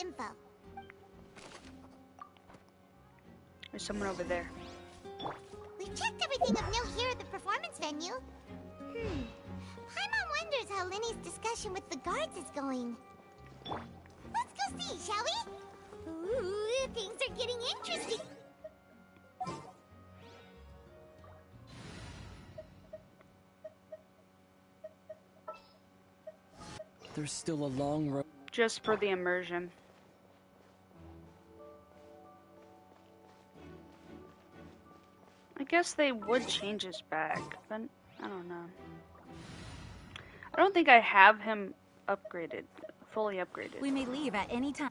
info. There's someone over there. We've checked everything of note here at the performance venue. Paimon wonders how Lenny's discussion with the guards is going. Let's go see, shall we? Ooh, things are getting interesting. There's still a long road. Just for the immersion. I guess they would change his back, but I don't know. I don't think I have him upgraded, fully upgraded. We may leave at any time.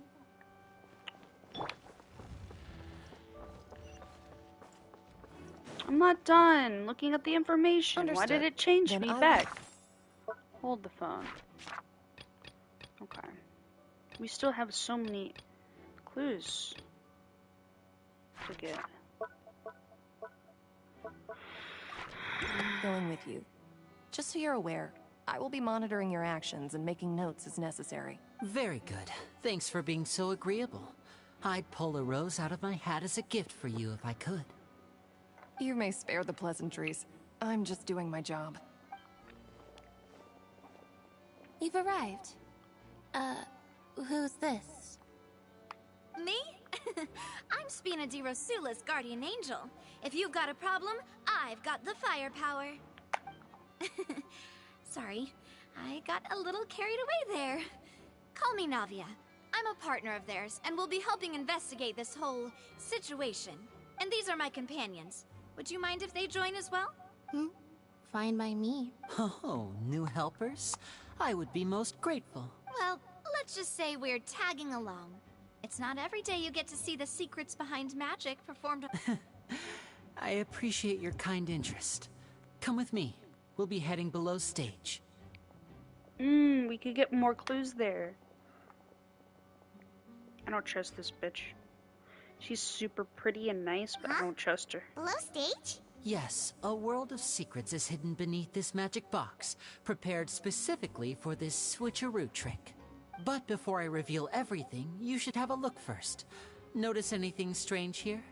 I'm not done looking at the information. Understood. Why did it change Then me I- back? Hold the phone. Okay. We still have so many clues to get. Going with you. Just so you're aware, I will be monitoring your actions and making notes as necessary. Very good. Thanks for being so agreeable. I'd pull a rose out of my hat as a gift for you if I could. You may spare the pleasantries. I'm just doing my job. You've arrived. Who's this? Me? I'm Spina di Rosula's guardian angel. If you've got a problem, I've got the firepower. Sorry, I got a little carried away there. Call me Navia. I'm a partner of theirs, and we'll be helping investigate this whole situation. And these are my companions. Would you mind if they join as well? Fine by me. Oh, new helpers? I would be most grateful. Well, let's just say we're tagging along. It's not every day you get to see the secrets behind magic performed. I appreciate your kind interest. Come with me. We'll be heading below stage. We could get more clues there. I don't trust this bitch. She's super pretty and nice, but I don't trust her. Below stage? Yes, a world of secrets is hidden beneath this magic box, prepared specifically for this switcheroo trick. But before I reveal everything, you should have a look first. Notice anything strange here?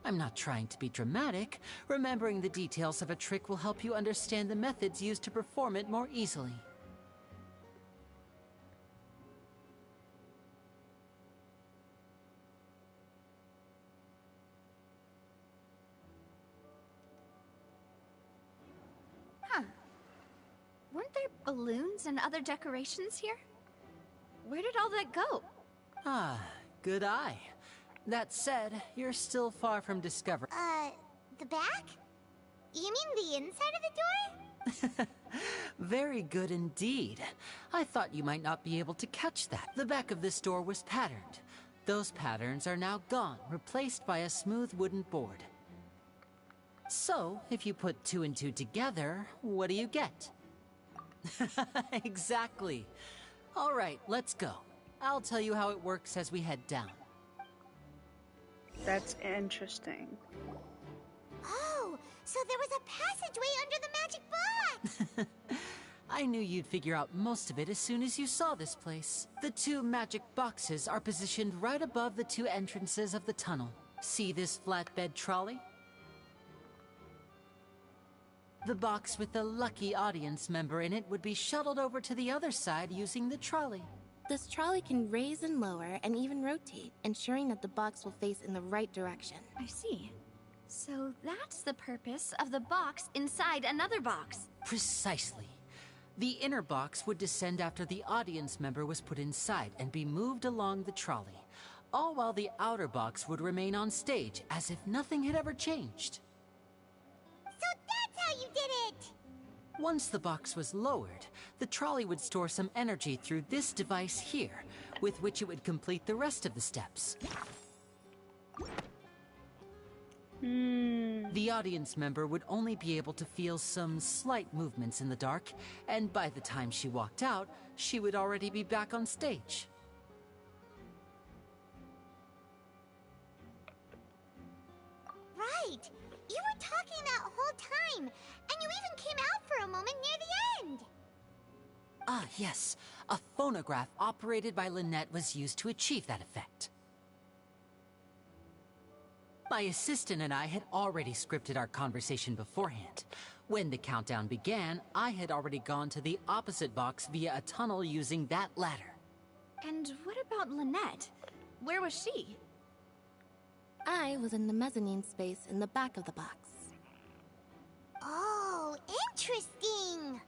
I'm not trying to be dramatic. Remembering the details of a trick will help you understand the methods used to perform it more easily. Weren't there balloons and other decorations here? Where did all that go? Ah, good eye. That said, you're still far from discovery. The back? You mean the inside of the door? Very good indeed. I thought you might not be able to catch that. The back of this door was patterned. Those patterns are now gone, replaced by a smooth wooden board. So, if you put 2 and 2 together, what do you get? Exactly. All right, let's go. I'll tell you how it works as we head down. That's interesting. Oh, so there was a passageway under the magic box! I knew you'd figure out most of it as soon as you saw this place. The 2 magic boxes are positioned right above the 2 entrances of the tunnel. See this flatbed trolley? The box with the lucky audience member in it would be shuttled over to the other side using the trolley. This trolley can raise and lower and even rotate, ensuring that the box will face in the right direction. I see. So that's the purpose of the box inside another box. Precisely. The inner box would descend after the audience member was put inside and be moved along the trolley, all while the outer box would remain on stage as if nothing had ever changed. So that's how you did it! Once the box was lowered, the trolley would store some energy through this device here, with which it would complete the rest of the steps. The audience member would only be able to feel some slight movements in the dark, and by the time she walked out, she would already be back on stage. Right. right! You were talking that whole time, and you even came out for a moment near the end! Ah, yes. A phonograph operated by Lynette was used to achieve that effect. My assistant and I had already scripted our conversation beforehand. When the countdown began, I had already gone to the opposite box via a tunnel using that ladder. And what about Lynette? Where was she? I was in the mezzanine space in the back of the box. Oh, interesting!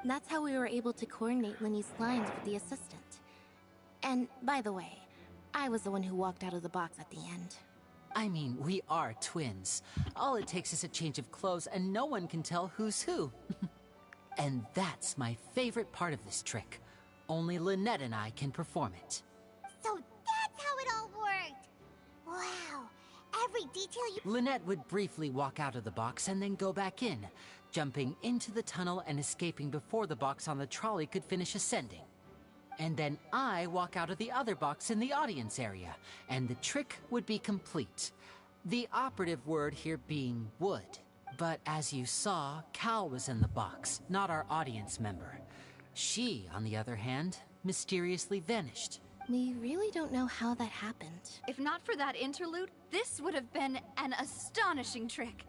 That's how we were able to coordinate Linny's lines with the assistant. And, by the way, I was the one who walked out of the box at the end. I mean, we are twins. All it takes is a change of clothes and no one can tell who's who. And that's my favorite part of this trick. Only Lynette and I can perform it. So that's how it all worked! Wow, every detail you... Lynette would briefly walk out of the box and then go back in, jumping into the tunnel and escaping before the box on the trolley could finish ascending. And then I walk out of the other box in the audience area, and the trick would be complete. The operative word here being would. But as you saw, Cal was in the box, not our audience member. She, on the other hand, mysteriously vanished. We really don't know how that happened. If not for that interlude, this would have been an astonishing trick.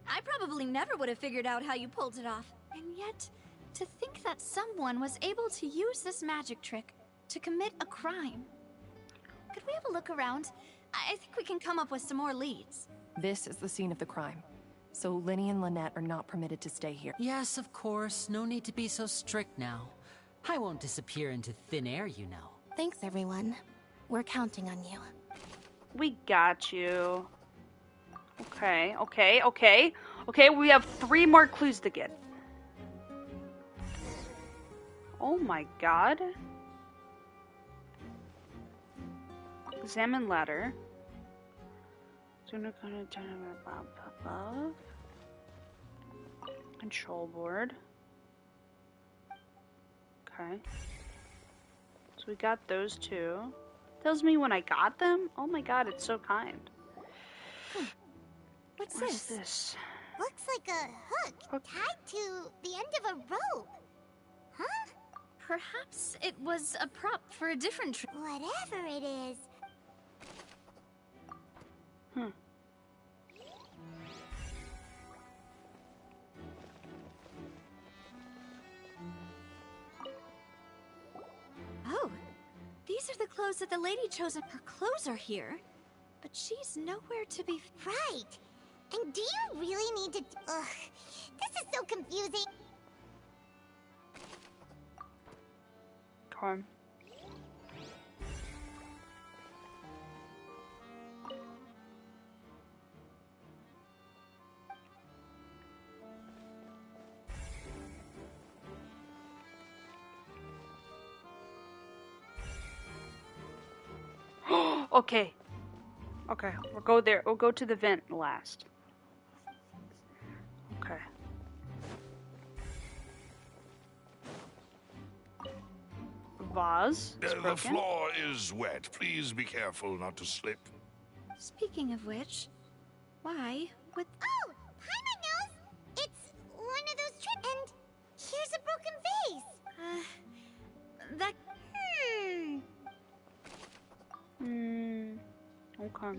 I probably never would have figured out how you pulled it off. And yet, to think that someone was able to use this magic trick to commit a crime. Could we have a look around? I think we can come up with some more leads. This is the scene of the crime. So Linny and Lynette are not permitted to stay here. Yes, of course. No need to be so strict now. I won't disappear into thin air, you know. Thanks, everyone. We're counting on you. We got you. Okay, we have 3 more clues to get. Oh my god. Examine ladder. Above. Control board. Okay. So we got those 2. Tells me when I got them? Oh my god, it's so kind. What's What's this? this? Looks like a hook tied to the end of a rope. Huh? Perhaps it was a prop for a different trick. Whatever it is. Oh, these are the clothes that the lady chose. Her clothes are here, but she's nowhere to be. Right. And do you really need to... Ugh, this is so confusing. Okay. Okay. Okay, we'll go there. We'll go to the vent last. Okay. Vase is The broken. floor is wet. Please be careful not to slip. Speaking of which, why would... Oh, Paimon knows. It's one of those trips. And here's a broken vase. that... Okay.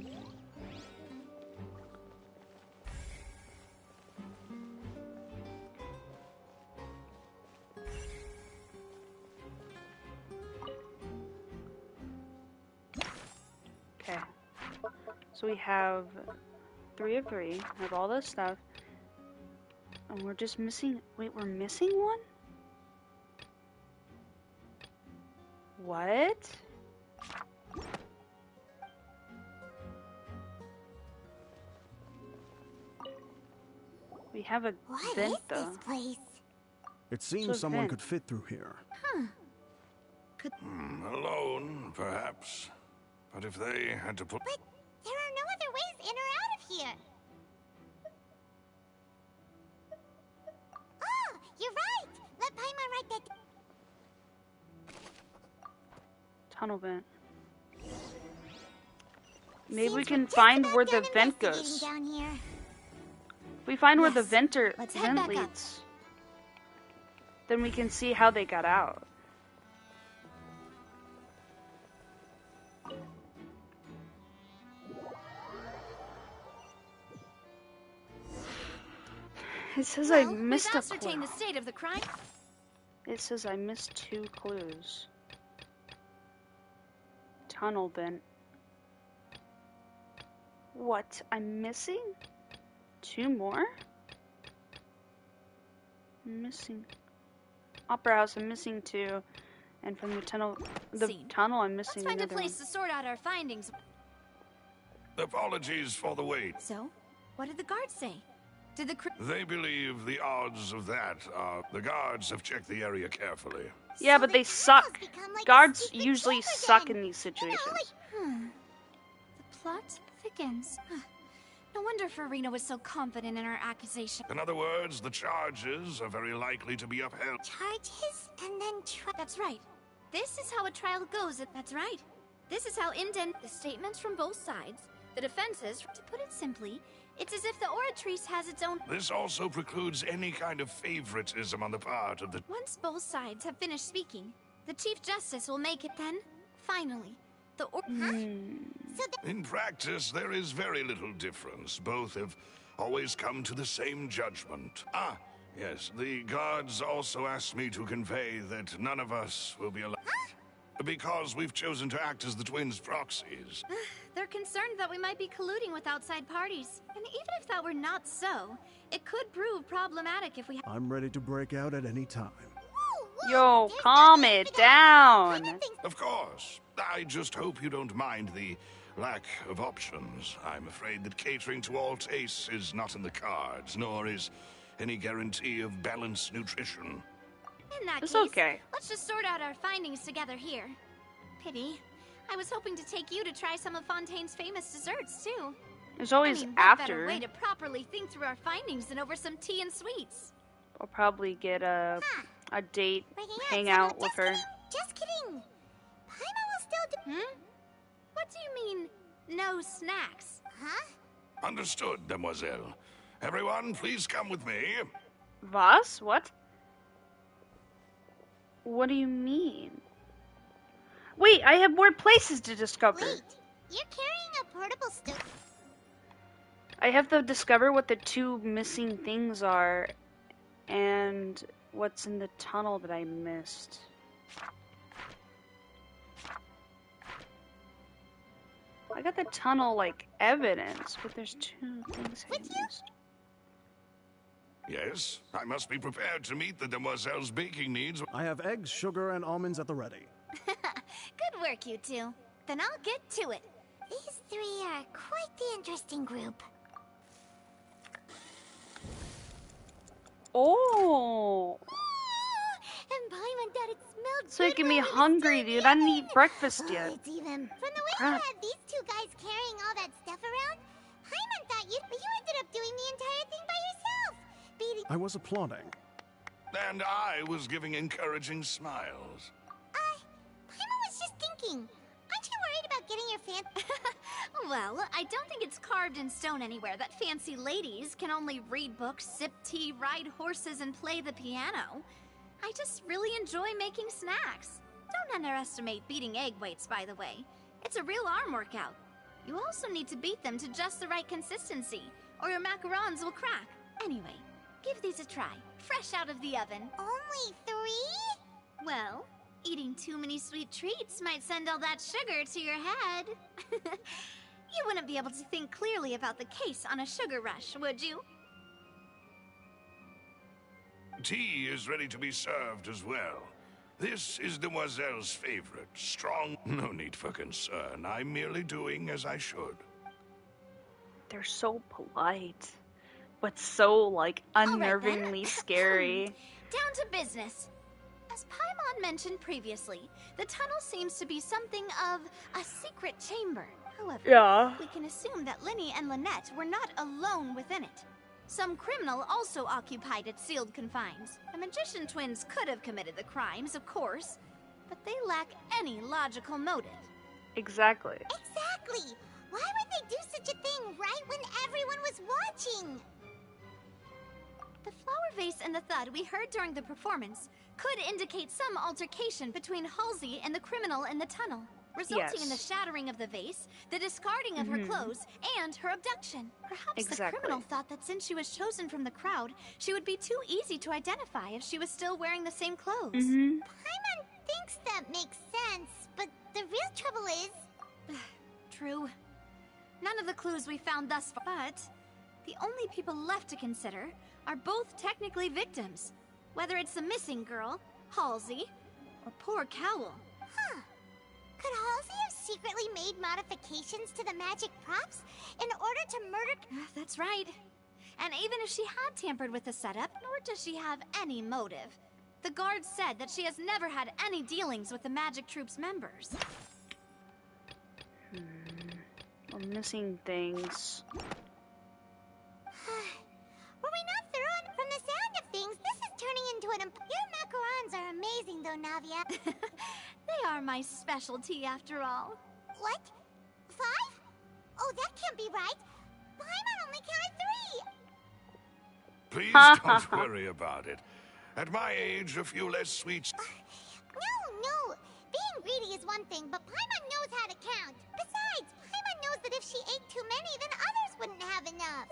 Okay. So we have 3 of 3. We have all this stuff. And we're just missing... Wait, we're missing one? What? We have a What vent, is though. this place? It seems So someone vent. could fit through here. Alone, perhaps. But if they had to put... But there are no other ways in or out of here. Oh, you're right. Let Paimon write that. Tunnel vent. Maybe we Seems can we're just find about where the done vent investigating goes. down here. If we find where the Yes. vent Let's head back up. leads, then we can see how they got out. It says I missed we've a ascertained clue. the state of the crime. It says I missed 2 clues. Tunnel vent. What? I'm missing? 2 more? I'm missing. Opera House, I'm missing 2. And from the tunnel, Scene. I'm Let's missing find a another place to sort out our findings. Apologies for the wait. So, what did the guards say? Did the They believe the odds of that are the guards have checked the area carefully. Yeah, So but the they tunnel's suck. become like a Guards secret usually chamber suck then. in these You know, situations. The plot thickens. No wonder Farina was so confident in her accusation. In other words, the charges are very likely to be upheld. charges and then That's right. This is how a trial goes. That's right. This is how the statements from both sides, the defenses. To put it simply, it's as if the oratrice has its own. This also precludes any kind of favoritism on the part of the... Once both sides have finished speaking, the Chief Justice will make it then. Finally, the In practice, there is very little difference. Both have always come to the same judgment. Ah, yes, the guards also asked me to convey that none of us will be allowed... Because we've chosen to act as the twins' proxies. They're concerned that we might be colluding with outside parties. And even if that were not so, it could prove problematic if we... I'm ready to break out at any time. Yo, calm it down. Of course. I just hope you don't mind the lack of options. I'm afraid that catering to all tastes is not in the cards, nor is any guarantee of balanced nutrition. In that It's case, okay. let's just sort out our findings together here. Pity. I was hoping to take you to try some of Fontaine's famous desserts, too. There's always what better after. way to properly think through our findings than over some tea and sweets? I'll probably get a date, Breaking hang out, out with her. Just kidding. Paimon will still do... What do you mean, no snacks? Huh? Understood, demoiselle. Everyone, please come with me. Voss? What? What do you mean? Wait, I have more places to discover. Wait, you're carrying a portable stove. I have to discover what the 2 missing things are and what's in the tunnel that I missed. I got the tunnel, like, evidence, but there's 2 things I missed. Yes, I must be prepared to meet the demoiselle's baking needs. I have eggs, sugar, and almonds at the ready. Good work, you two. Then I'll get to it. These 3 are quite the interesting group. Oh! And Paimon thought it smelled It's good making me when we was hungry, still dude. I didn't in. eat breakfast yet. It's even... From the way Crap. you had these 2 guys carrying all that stuff around, Paimon thought you ended up doing the entire thing by yourself. Beating... I was applauding. And I was giving encouraging smiles. Paimon was just thinking. Aren't you worried about getting your Well, I don't think it's carved in stone anywhere that fancy ladies can only read books, sip tea, ride horses, and play the piano. I just really enjoy making snacks. Don't underestimate beating egg weights, by the way. It's a real arm workout. You also need to beat them to just the right consistency, or your macarons will crack. Anyway, give these a try, fresh out of the oven. Only 3? Well, eating too many sweet treats might send all that sugar to your head. You wouldn't be able to think clearly about the case on a sugar rush, would you? Tea is ready to be served as well. This is demoiselle's favorite. Strong. No need for concern. I'm merely doing as I should. They're so polite, but so, like, unnervingly scary. Down to business. As Paimon mentioned previously, the tunnel seems to be something of a secret chamber. However, we can assume that Linny and Lynette were not alone within it. Some criminal also occupied its sealed confines. The magician twins could have committed the crimes, of course, but they lack any logical motive. Exactly. Exactly. Why were the thud we heard during the performance could indicate some altercation between Halsey and the criminal in the tunnel, resulting in the shattering of the vase, the discarding of her clothes, and her abduction. Perhaps the criminal thought that since she was chosen from the crowd, she would be too easy to identify if she was still wearing the same clothes. Paimon thinks that makes sense, but the real trouble is... True. None of the clues we found thus far, but the only people left to consider are both technically victims, whether it's the missing girl, Halsey, or poor Cowl. Huh. Could Halsey have secretly made modifications to the magic props in order to murder... That's right. And even if she had tampered with the setup, nor does she have any motive. The guards said that she has never had any dealings with the magic troop's members. We're missing things. Were we not through? From the sound of things, this is turning into an... Your macarons are amazing, though, Navia. They are my specialty, after all. What? 5? Oh, that can't be right. Paimon only counted 3. Please don't worry about it. At my age, a few less sweets... No. Being greedy is one thing, but Paimon knows how to count. Besides, Paimon knows that if she ate too many, then others wouldn't have enough.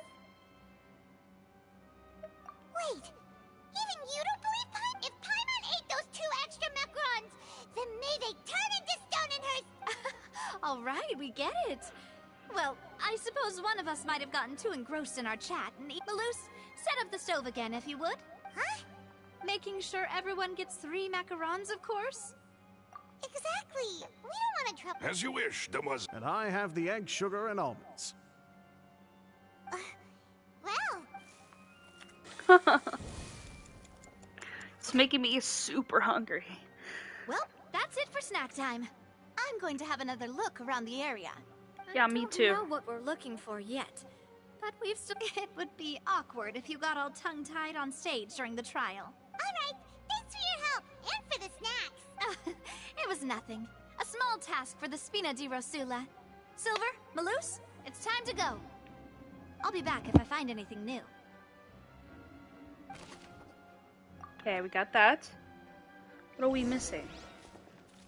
Wait, even you don't believe Paimon? If Paimon ate those 2 extra macarons, then may they turn into stone in her... All right, we get it. Well, I suppose one of us might have gotten too engrossed in our chat. Malus, set up the stove again, if you would. Huh? Making sure everyone gets 3 macarons, of course. Exactly. We don't want to trouble... As you wish, there was... And I have the egg, sugar, and almonds. Well... It's making me super hungry. Well, that's it for snack time. I'm going to have another look around the area. Yeah, me too. I don't know what we're looking for yet, but we've still... It would be awkward if you got all tongue-tied on stage during the trial. All right, thanks for your help, and for the snacks. It was nothing. A small task for the Spina di Rosula. Silver, Malus, it's time to go. I'll be back if I find anything new. Okay, we got that. What are we missing?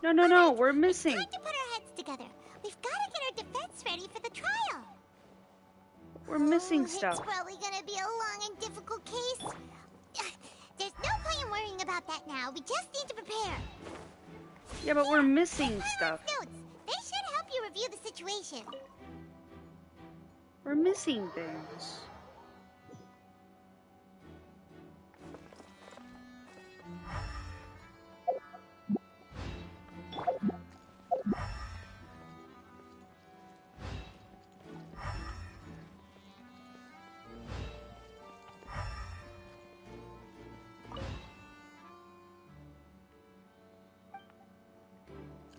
No, we're missing. It's time to put our heads together. We've got to get our defense ready for the trial. We're missing stuff. It's probably gonna be a long and difficult case. There's no point in worrying about that now. We just need to prepare. Yeah, but we're missing stuff. Notes. They should help you review the situation. We're missing things.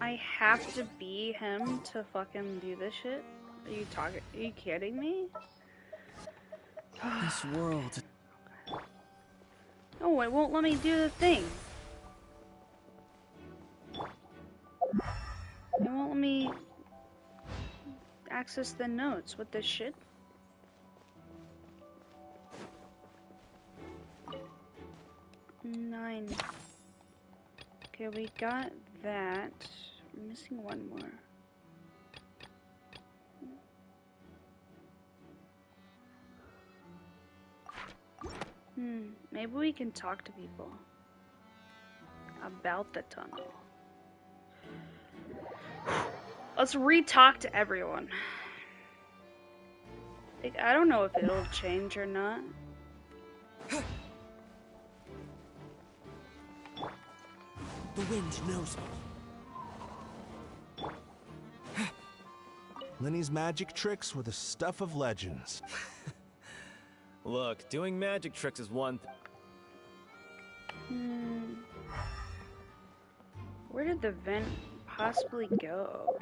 I have to be him to fucking do this shit? Are you kidding me? This world... No, it won't let me do the thing. It won't let me access the notes with this shit. Nine. Okay, we got that. We're missing one more. Maybe we can talk to people about the tunnel. Let's re-talk to everyone. Like, I don't know if it'll change or not. The wind knows me. Lenny's magic tricks were the stuff of legends. Look, doing magic tricks is one Where did the vent possibly go?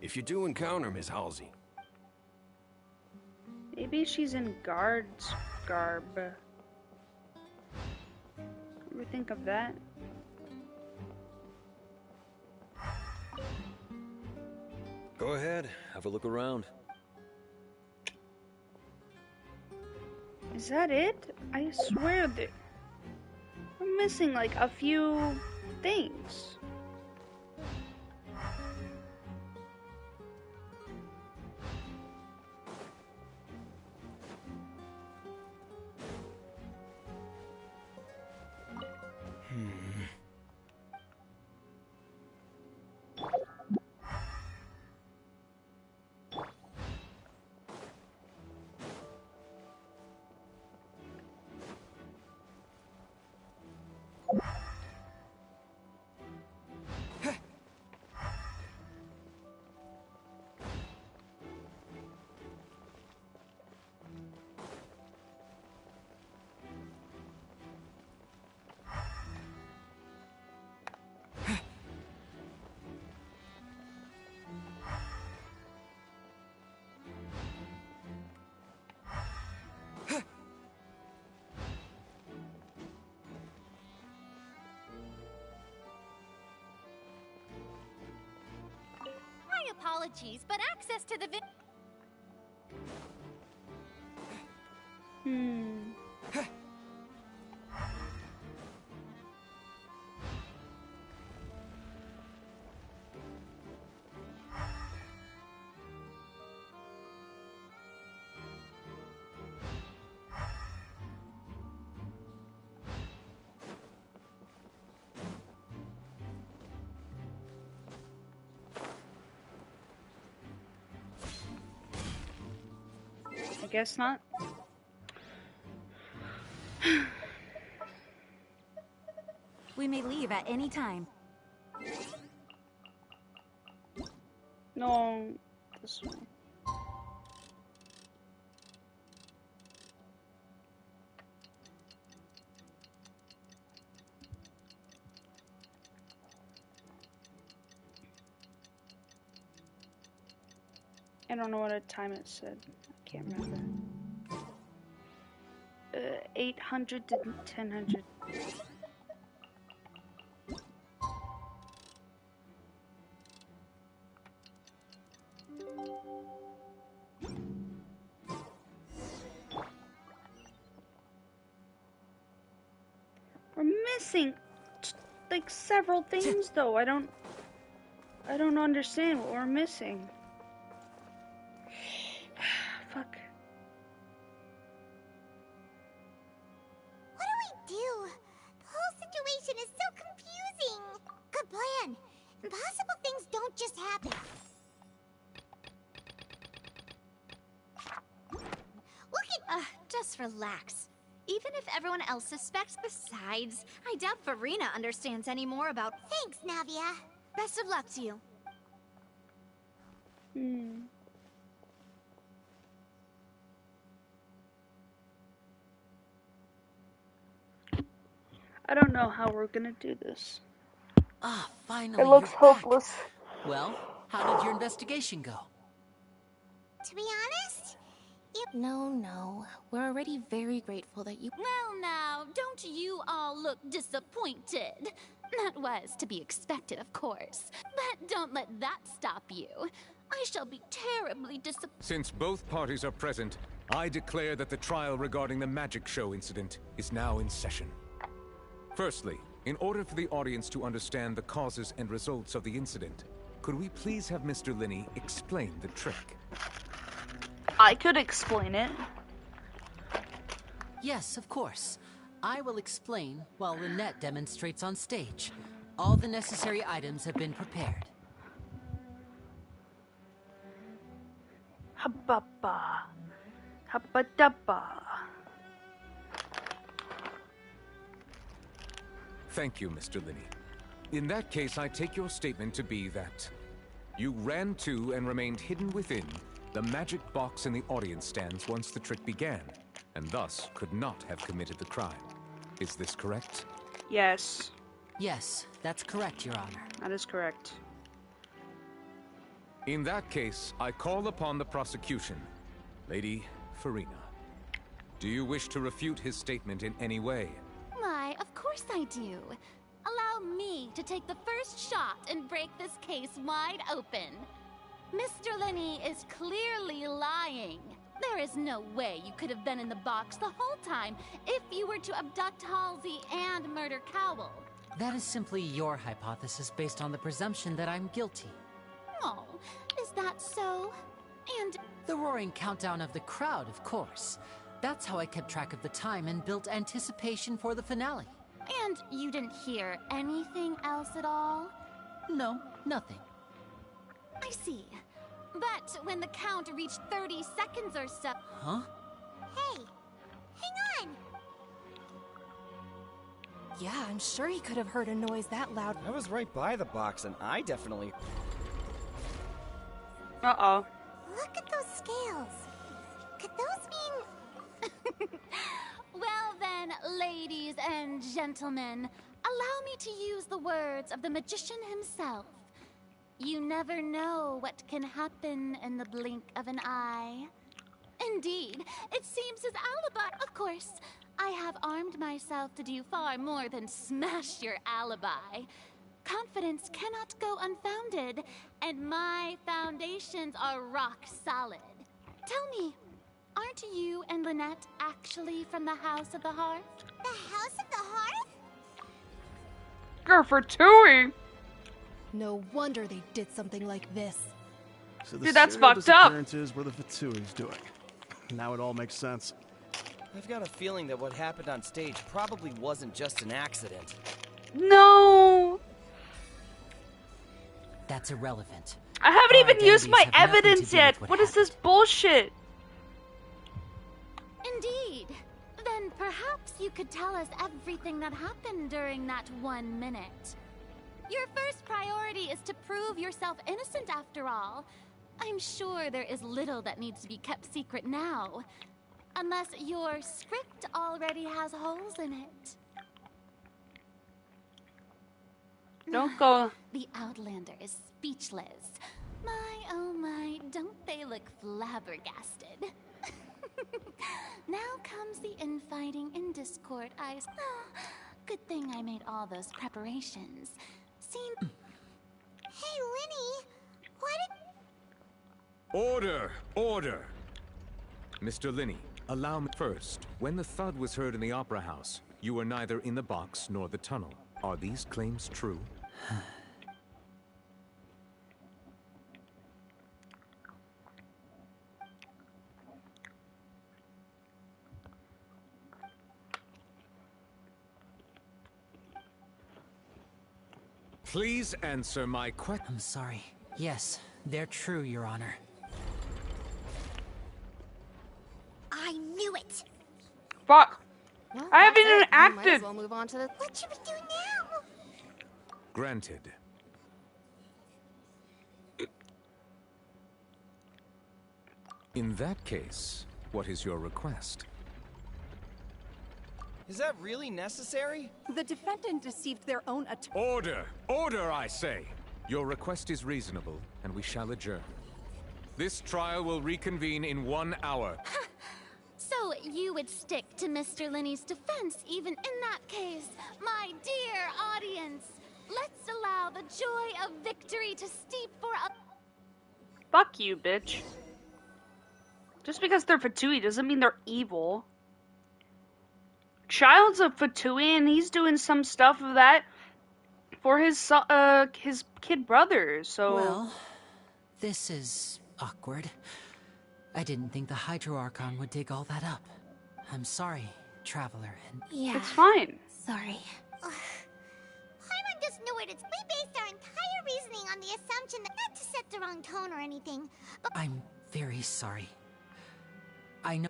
If you do encounter Miss Halsey, Maybe Maybe she's in guard's garb. Ever think of that? Go ahead, have a look around. Is that it? I swear that I'm missing like a few things. Apologies, but access to the I guess not. We may leave at any time. No, this one. I don't know what time it said. I can't remember. 800 to 1000. We're missing like several things though. I don't understand what we're missing. Fuck. What do we do? The whole situation is so confusing. Good plan. Impossible things don't just happen. Just relax. Even if everyone else suspects, besides, I doubt Farina understands any more about... Thanks, Navia. Best of luck to you. I don't know how we're gonna do this. Ah, finally. It looks you're back. hopeless. Well, how did your investigation go? To be honest, No. We're already very grateful that you... Well now, don't you all look disappointed? That was to be expected, of course. But don't let that stop you. I shall be terribly disappointed. Since both parties are present, I declare that the trial regarding the magic show incident is now in session. Firstly, in order for the audience to understand the causes and results of the incident, could we please have Mr. Linney explain the trick? I could explain it. Yes, of course. I will explain while Lynette demonstrates on stage. All the necessary items have been prepared. Hababa. Habadaba. Thank you, Mr. Linney. In that case, I take your statement to be that you ran to and remained hidden within the magic box in the audience stands once the trick began, and thus could not have committed the crime. Is this correct? Yes. Yes, that's correct, Your Honor. That is correct. In that case, I call upon the prosecution. Lady, Farina. Do you wish to refute his statement in any way? Why, of course I do. Allow me to take the first shot and break this case wide open. Mr. Lenny is clearly lying. There is no way you could have been in the box the whole time if you were to abduct Halsey and murder Cowell. That is simply your hypothesis based on the presumption that I'm guilty. Oh, is that so? And the roaring countdown of the crowd, of course. That's how I kept track of the time and built anticipation for the finale. And you didn't hear anything else at all? No, nothing. I see. But when the count reached 30 seconds or so... Huh? Hey, hang on! Yeah, I'm sure he could have heard a noise that loud. I was right by the box, and I definitely... Uh-oh. Look at those scales. Could those mean... Well then, ladies and gentlemen, allow me to use the words of the magician himself. You never know what can happen in the blink of an eye. Indeed, it seems his alibi... Of course, I have armed myself to do far more than smash your alibi. Confidence cannot go unfounded, and my foundations are rock solid. Tell me, aren't you and Lynette actually from the House of the Hearth? The House of the Hearth? Girl, for Tui! No wonder they did something like this. So the Dude, that's serial fucked up. disappearances were the Fatsui's doing. Now it all makes sense. I've got a feeling that what happened on stage probably wasn't just an accident. No! That's irrelevant. I haven't Our even used my identities have nothing to evidence do yet! with What is this bullshit? Indeed. Then perhaps you could tell us everything that happened during that 1 minute. Your first priority is to prove yourself innocent after all. I'm sure there is little that needs to be kept secret now. Unless your script already has holes in it. Don't go. The Outlander is speechless. My, oh my, don't they look flabbergasted? Now comes the infighting and discord. Good thing I made all those preparations. Hey, Lenny, why did... Order! Order! Mr. Linney, allow me first. When the thud was heard in the Opera House, you were neither in the box nor the tunnel. Are these claims true? Please answer my question. I'm sorry. Yes, they're true, Your Honor. I knew it! Fuck. Well, I haven't that's even it. We might acted. as well move on to the... What should we do now? Granted. In that case, what is your request? Is that really necessary? The defendant deceived their own attorney. Order! Order, I say! Your request is reasonable, and we shall adjourn. This trial will reconvene in 1 hour. So you would stick to Mr. Linney's defense even in that case. My dear audience, let's allow the joy of victory to steep for a... Fuck you, bitch. Just because they're Fatui doesn't mean they're evil. Child's a Fatui and he's doing some stuff of that for his kid brother, so... Well, this is awkward. I didn't think the Hydro Archon would dig all that up. I'm sorry, Traveler, and... Yeah. It's fine. Sorry. Paimon just knew it. We based our entire reasoning on the assumption that not to set the wrong tone or anything, but... I'm very sorry.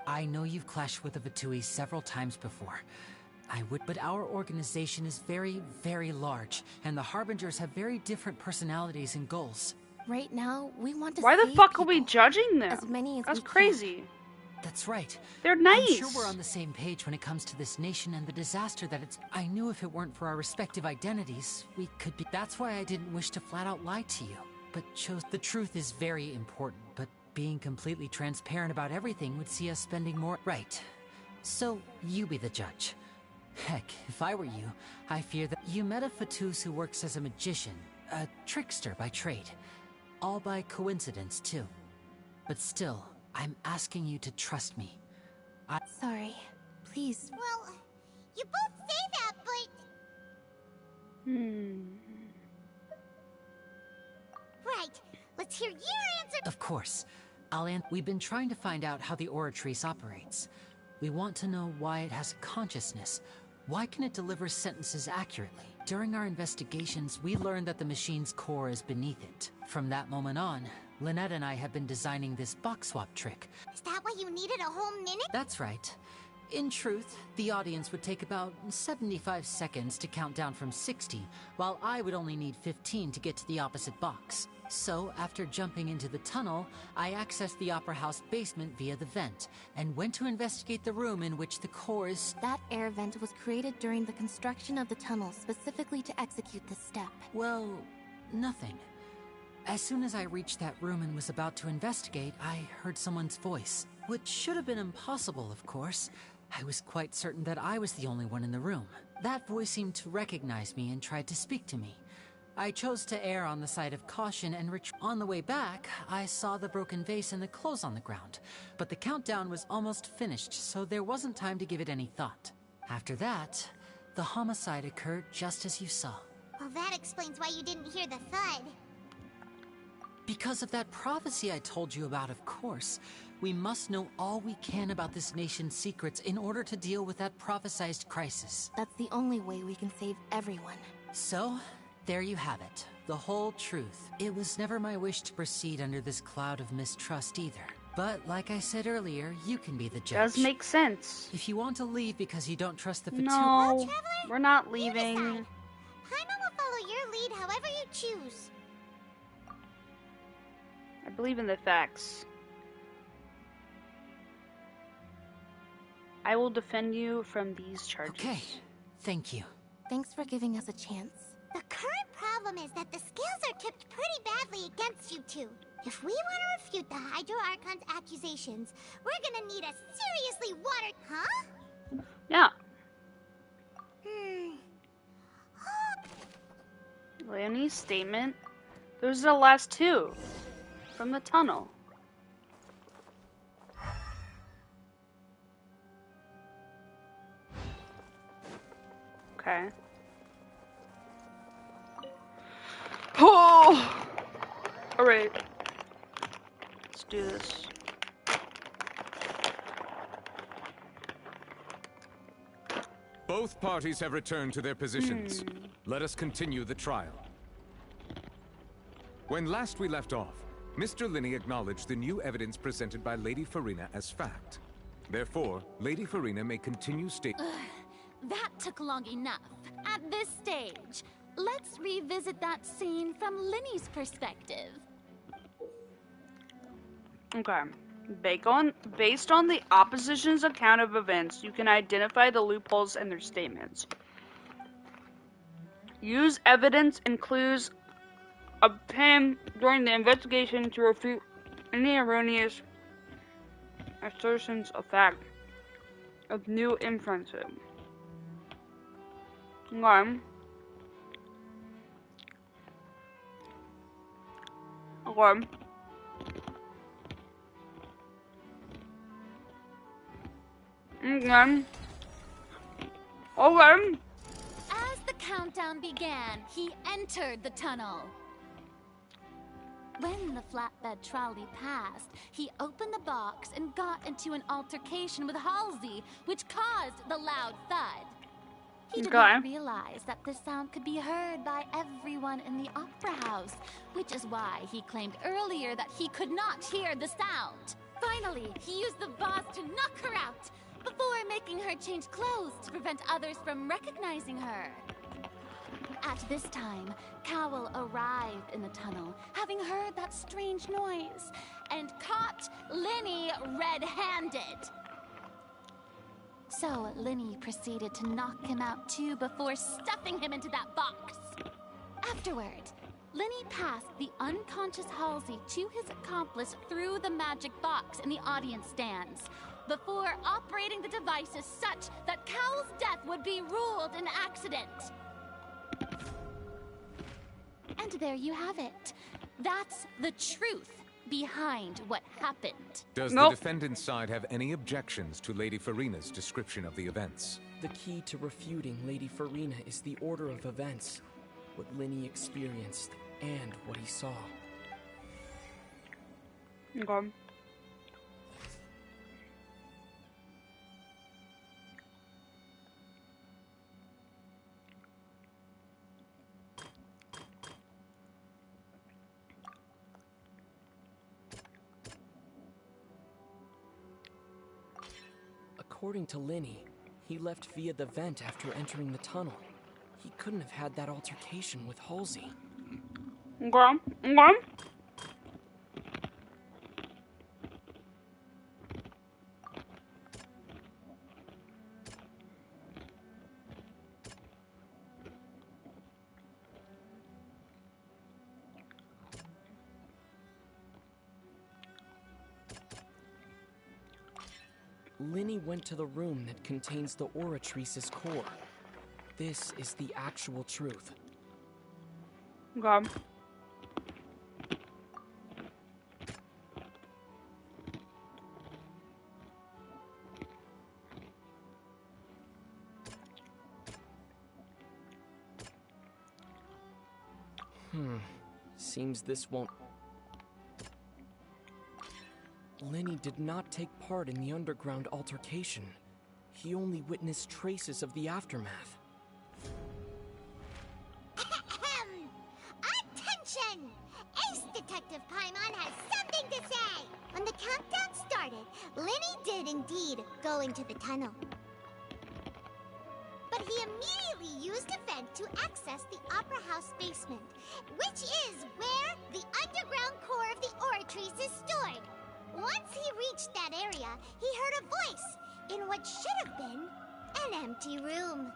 I know you've clashed with the Fatui several times before. But our organization is very, very large, and the Harbingers have very different personalities and goals. Right now, we want to Why the save fuck are we people. judging them? As many as That's we can. crazy. That's right. They're nice. I'm sure we're on the same page when it comes to this nation and the disaster that it's... I knew if it weren't for our respective identities, we could be... That's why I didn't wish to flat out lie to you, but chose... The truth is very important, but being completely transparent about everything would see us spending more. Right. So, you be the judge. Heck, if I were you, I fear that you met a Fatus who works as a magician, a trickster by trade. All by coincidence, too. But still, I'm asking you to trust me. Sorry. Please. Well, you both say that, but... Right. Let's hear your answer. Of course. We've been trying to find out how the Oratrice operates. We want to know why it has a consciousness. Why can it deliver sentences accurately? During our investigations, we learned that the machine's core is beneath it. From that moment on, Lynette and I have been designing this box swap trick. Is that why you needed a whole minute? That's right. In truth, the audience would take about 75 seconds to count down from 60, while I would only need 15 to get to the opposite box. So, after jumping into the tunnel, I accessed the Opera House basement via the vent, and went to investigate the room in which the core is... That air vent was created during the construction of the tunnel specifically to execute this step. Well, nothing. As soon as I reached that room and was about to investigate, I heard someone's voice. Which should have been impossible, of course. I was quite certain that I was the only one in the room. That voice seemed to recognize me and tried to speak to me. I chose to err on the side of caution and on the way back, I saw the broken vase and the clothes on the ground. But the countdown was almost finished, so there wasn't time to give it any thought. After that, the homicide occurred just as you saw. Well, that explains why you didn't hear the thud. Because of that prophecy I told you about, of course. We must know all we can about this nation's secrets in order to deal with that prophesized crisis. That's the only way we can save everyone. So, there you have it. The whole truth. It was never my wish to proceed under this cloud of mistrust either. But, like I said earlier, you can be the judge. Does make sense. If you want to leave because you don't trust the Fatus... No, we're not leaving. Paimon will follow your lead however you choose. I believe in the facts. I will defend you from these charges. Okay, thank you. Thanks for giving us a chance. The current problem is that the scales are tipped pretty badly against you two. If we want to refute the Hydro Archon's accusations, we're gonna need a seriously watered... Huh? Yeah. Oh. Leonie's statement. Those are the last two. From the tunnel. Okay. Oh! Alright. Let's do this. Both parties have returned to their positions. Let us continue the trial. When last we left off, Mr. Linney acknowledged the new evidence presented by Lady Farina as fact. Therefore, Lady Farina may continue That took long enough. At this stage, let's revisit that scene from Linney's perspective. Okay. Based on the opposition's account of events, you can identify the loopholes in their statements. Use evidence and clues obtained during the investigation to refute any erroneous assertions of fact of new inferences. Okay. Okay. Okay. Okay. As the countdown began, he entered the tunnel. When the flatbed trolley passed, he opened the box and got into an altercation with Halsey, which caused the loud thud. He did not realize that the sound could be heard by everyone in the opera house, which is why he claimed earlier that he could not hear the sound. Finally, he used the vase to knock her out, before making her change clothes to prevent others from recognizing her. At this time, Cowell arrived in the tunnel, having heard that strange noise, and caught Linney red-handed. So Linney proceeded to knock him out too before stuffing him into that box. Afterward, Lenny passed the unconscious Halsey to his accomplice through the magic box in the audience stands, before operating the devices such that Cowl's death would be ruled an accident. And there you have it. That's the truth behind what happened. Does the defendant's side have any objections to Lady Farina's description of the events? The key to refuting Lady Farina is the order of events, what Lenny experienced, and what he saw. Okay. According to Lenny, he left via the vent after entering the tunnel. He couldn't have had that altercation with Halsey. Okay. Okay. Lenny went to the room that contains the Oratrice's core. This is the actual truth. Okay. Seems this won't... Lenny did not take part in the underground altercation. He only witnessed traces of the aftermath. Attention! Ace Detective Paimon has something to say! When the countdown started, Lenny did indeed go into the tunnel. But he immediately used a vent to access the Opera House basement, which is where the underground core of the Oratrice is stored. Once he reached that area, he heard a voice in what should have been an empty room.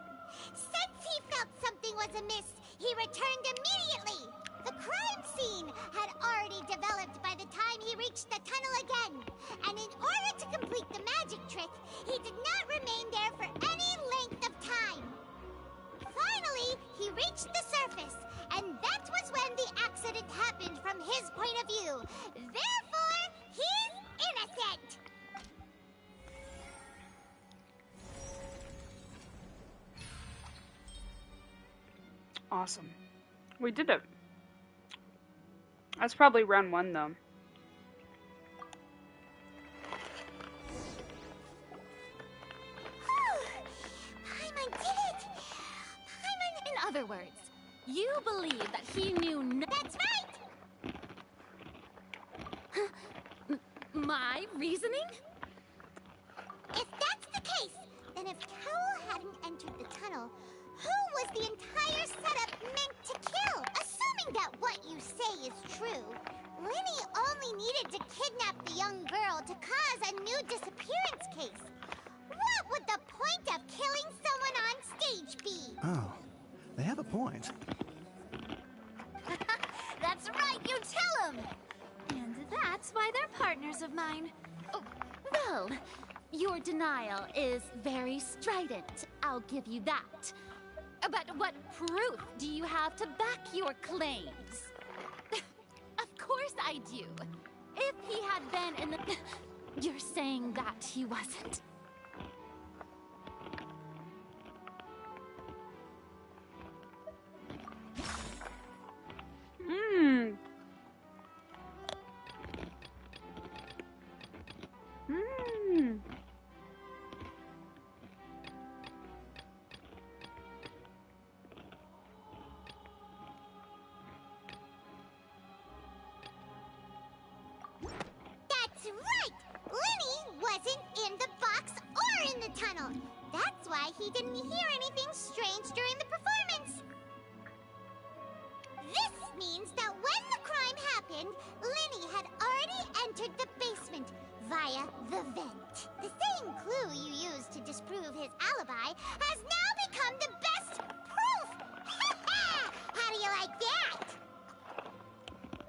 Since he felt something was amiss, he returned immediately. The crime scene had already developed by the time he reached the tunnel again, and in order to complete the magic trick, he did not remain there for any length of time. Finally, he reached the surface, and that was when the accident happened from his point of view. Therefore, he's innocent! Awesome. We did it. That's probably round 1, though. Paimon did it! Paimon... In other words, you believe that he knew That's right! My reasoning? If that's the case, then if Cowell hadn't entered the tunnel, who was the entire setup meant to kill? Assuming that what you say is true, Lenny only needed to kidnap the young girl to cause a new disappearance case. What would the point of killing someone on stage be? Oh, they have a point. That's right, you tell him! And that's why they're partners of mine. Oh, well, your denial is very strident. I'll give you that. But what proof do you have to back your claims? Of course I do. If he had been in the... You're saying that he wasn't. That's right! Lenny wasn't in the box or in the tunnel. That's why he didn't hear anything strange during the performance. This means that when the crime happened, Lenny had already entered the basement via the vent. The same clue you used to disprove his alibi has now become the best proof! How do you like that?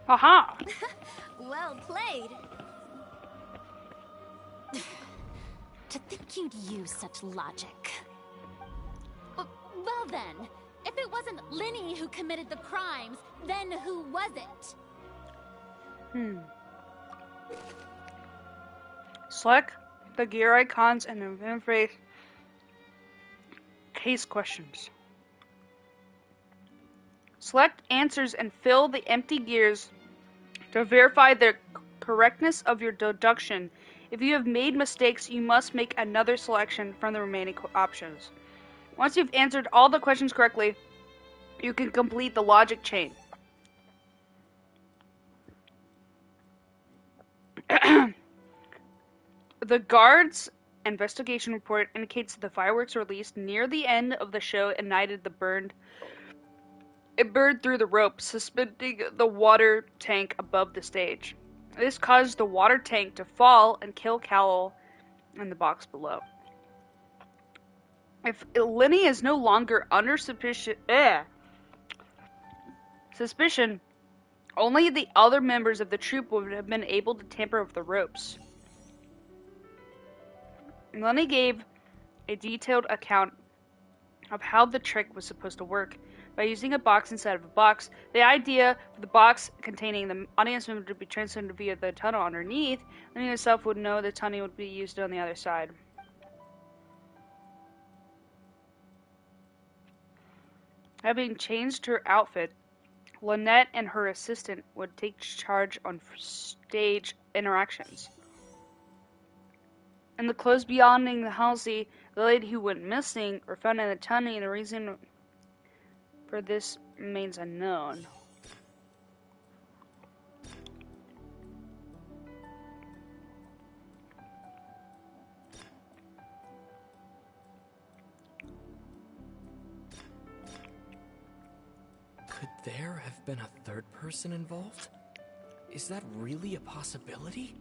Haha! Well played. To think you'd use such logic. Well then, if it wasn't Linny who committed the crimes, then who was it? Select the gear icons and interface case questions. Select answers and fill the empty gears to verify the correctness of your deduction. If you have made mistakes, you must make another selection from the remaining options. Once you've answered all the questions correctly, you can complete the logic chain. The guard's investigation report indicates that the fireworks released near the end of the show ignited the burned through the rope, suspending the water tank above the stage. This caused the water tank to fall and kill Cowell in the box below. If Linny is no longer under suspicion, only the other members of the troupe would have been able to tamper with the ropes. Lenny gave a detailed account of how the trick was supposed to work. By using a box inside of a box, the idea for the box containing the audience member to be transmitted via the tunnel underneath, Lenny himself would know the tunnel would be used on the other side. Having changed her outfit, Lynette and her assistant would take charge on stage interactions. In the clothes beyond the Halsey, the lady who went missing or found in the tunnel, and the reason for this remains unknown. Could there have been a third person involved? Is that really a possibility?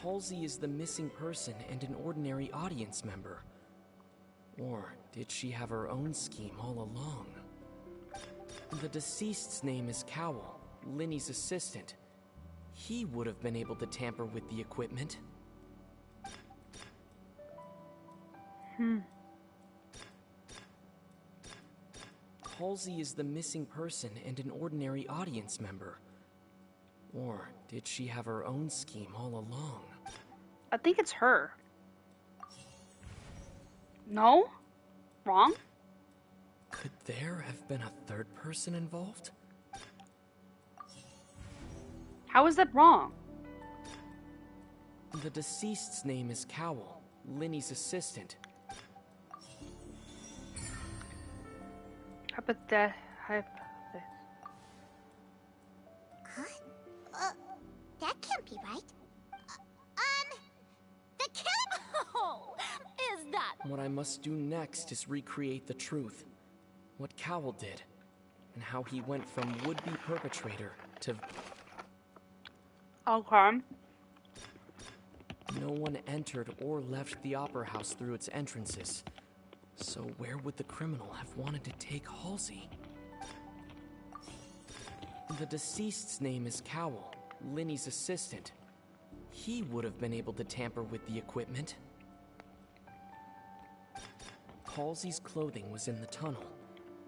Halsey is the missing person and an ordinary audience member. Or did she have her own scheme all along? The deceased's name is Cowell, Linny's assistant. He would have been able to tamper with the equipment. Halsey is the missing person and an ordinary audience member. Or did she have her own scheme all along? I think it's her. No? Wrong? Could there have been a third person involved? How is that wrong? The deceased's name is Cowell, Linny's assistant. How about that? That can't be right. The killing... Oh, is that... What I must do next is recreate the truth. What Cowell did, and how he went from would-be perpetrator to... Okay. No one entered or left the Opera House through its entrances. So where would the criminal have wanted to take Halsey? The deceased's name is Cowell, Linny's assistant. He would have been able to tamper with the equipment. Halsey's clothing was in the tunnel,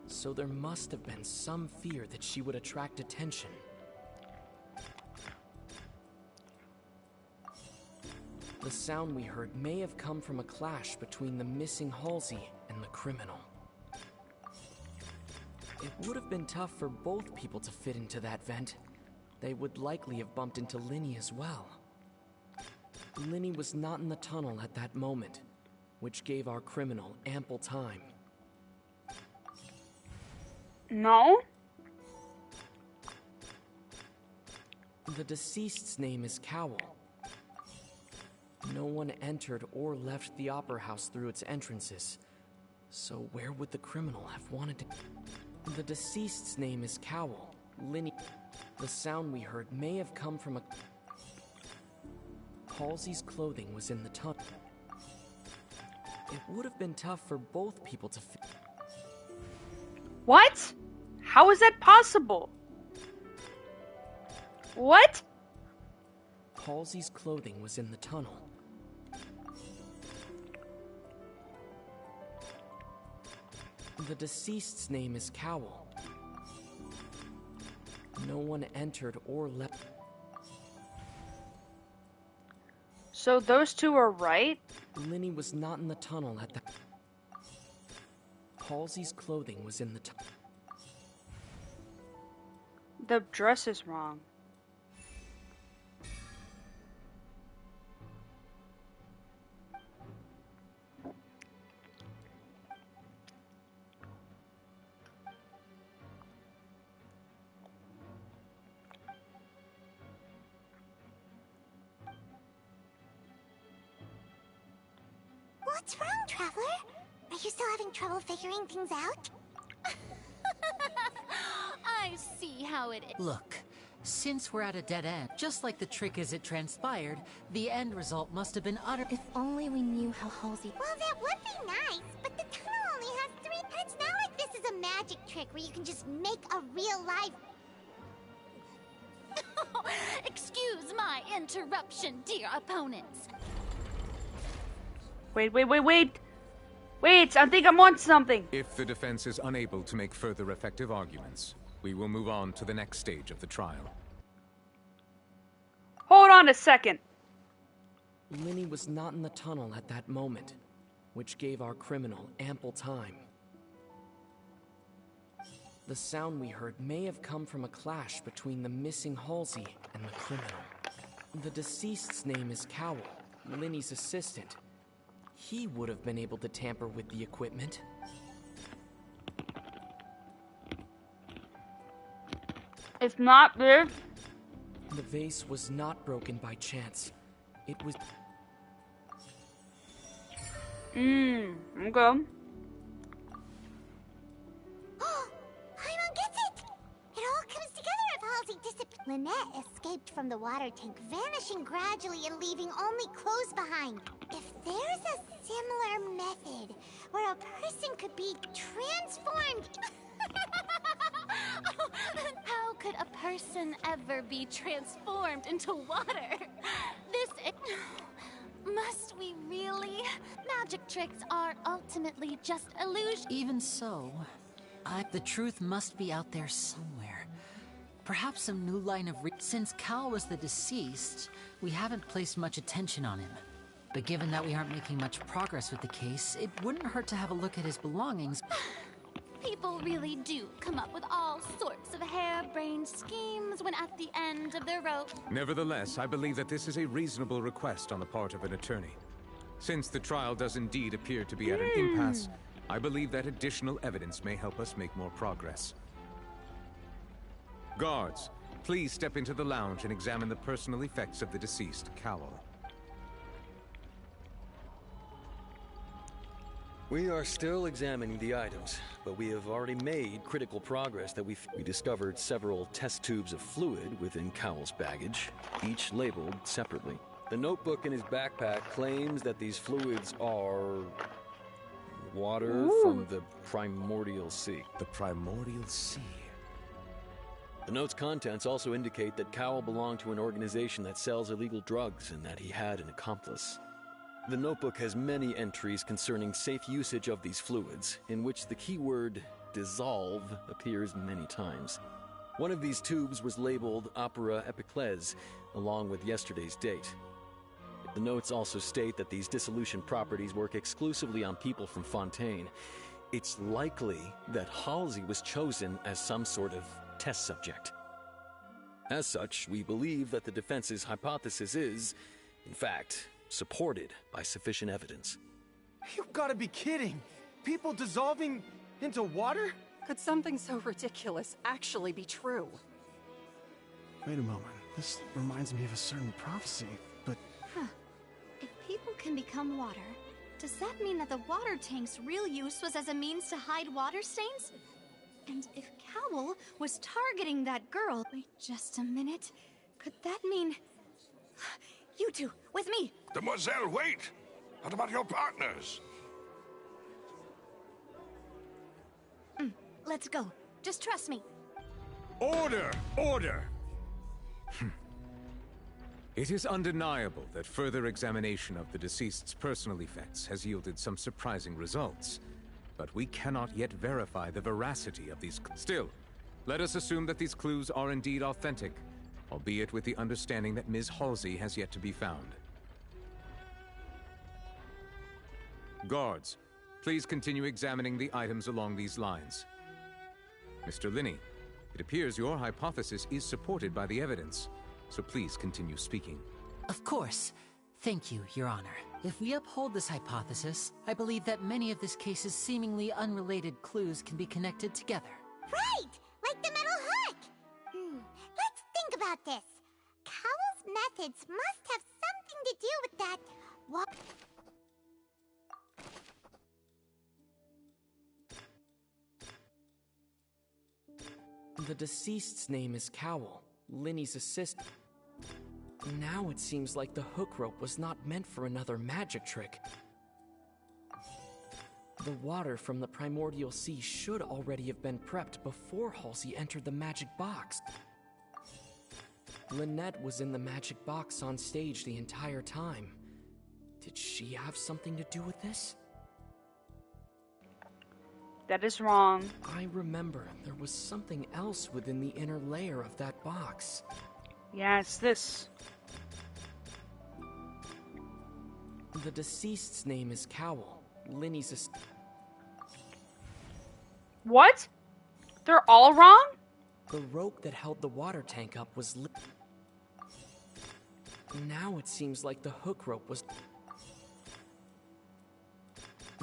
so there must have been some fear that she would attract attention. The sound we heard may have come from a clash between the missing Halsey and the criminal. It would have been tough for both people to fit into that vent. They would likely have bumped into Linny as well. Linny was not in the tunnel at that moment, which gave our criminal ample time. No? The deceased's name is Cowell. No one entered or left the Opera House through its entrances. So where would the criminal have wanted to... The deceased's name is Cowell, Linny... The sound we heard may have come from a... Halsey's clothing was in the tunnel. It would have been tough for both people to... What? How is that possible? What? Halsey's clothing was in the tunnel. The deceased's name is Cowl. No one entered or left. So those two are right? Linny was not in the tunnel at the... Halsey's clothing was in the tunnel. The dress is wrong. What's wrong, Traveler? Are you still having trouble figuring things out? I see how it is. Look, since we're at a dead end, just like the trick as it transpired, the end result must have been utter. If only we knew how Halsey... Well, that would be nice, but the tunnel only has 3... It's not like this is a magic trick where you can just make a real life... Excuse my interruption, dear opponents. Wait. Wait, I think I'm on something. If the defense is unable to make further effective arguments, we will move on to the next stage of the trial. Hold on a second. Linny was not in the tunnel at that moment, which gave our criminal ample time. The sound we heard may have come from a clash between the missing Halsey and the criminal. The deceased's name is Cowl, Linny's assistant. He would have been able to tamper with the equipment. It's not this. The vase was not broken by chance. It was... Okay. Paimon gets it! It all comes together if Halsey disappeared. Lynette escaped from the water tank, vanishing gradually and leaving only clothes behind. If there's a similar method where a person could be transformed... How could a person ever be transformed into water? Must we really? Magic tricks are ultimately just illusions. Even so, the truth must be out there somewhere. Perhaps some new line of since Cal was the deceased, we haven't placed much attention on him. But given that we aren't making much progress with the case, it wouldn't hurt to have a look at his belongings. People really do come up with all sorts of harebrained schemes when at the end of their rope. Nevertheless, I believe that this is a reasonable request on the part of an attorney. Since the trial does indeed appear to be at an impasse, I believe that additional evidence may help us make more progress. Guards, please step into the lounge and examine the personal effects of the deceased, Cowl. We are still examining the items, but we have already made critical progress that we discovered several test tubes of fluid within Cowell's baggage, each labeled separately. The notebook in his backpack claims that these fluids are... water from the Primordial Sea. The Primordial Sea. The note's contents also indicate that Cowell belonged to an organization that sells illegal drugs and that he had an accomplice. The notebook has many entries concerning safe usage of these fluids, in which the keyword dissolve appears many times. One of these tubes was labeled Opera Epiclese, along with yesterday's date. The notes also state that these dissolution properties work exclusively on people from Fontaine. It's likely that Halsey was chosen as some sort of test subject. As such, we believe that the defense's hypothesis is, in fact, supported by sufficient evidence. You've got to be kidding! People dissolving into water? Could something so ridiculous actually be true? Wait a moment. This reminds me of a certain prophecy, but... If people can become water, does that mean that the water tank's real use was as a means to hide water stains? And if Cowell was targeting that girl... Wait just a minute. Could that mean... You two, with me! Demoiselle, wait! What about your partners? Let's go. Just trust me. Order! Order! It is undeniable that further examination of the deceased's personal effects has yielded some surprising results, but we cannot yet verify the veracity of these. Still, let us assume that these clues are indeed authentic, albeit with the understanding that Ms. Halsey has yet to be found. Guards, please continue examining the items along these lines. Mr. Linney, it appears your hypothesis is supported by the evidence, so please continue speaking. Of course. Thank you, Your Honor. If we uphold this hypothesis, I believe that many of this case's seemingly unrelated clues can be connected together. Right! Like the metal hook! Let's think about this. Cowell's methods must have something to do with that. What? The deceased's name is Cowell, Linney's assistant. Now it seems like the hook rope was not meant for another magic trick. The water from the primordial sea should already have been prepped before Halsey entered the magic box. Lynette was in the magic box on stage the entire time. Did she have something to do with this? That is wrong. I remember there was something else within the inner layer of that box. Yes, this. The deceased's name is Cowell, Linney's assistant. What? They're all wrong? The rope that held the water tank up was Now it seems like the hook rope was...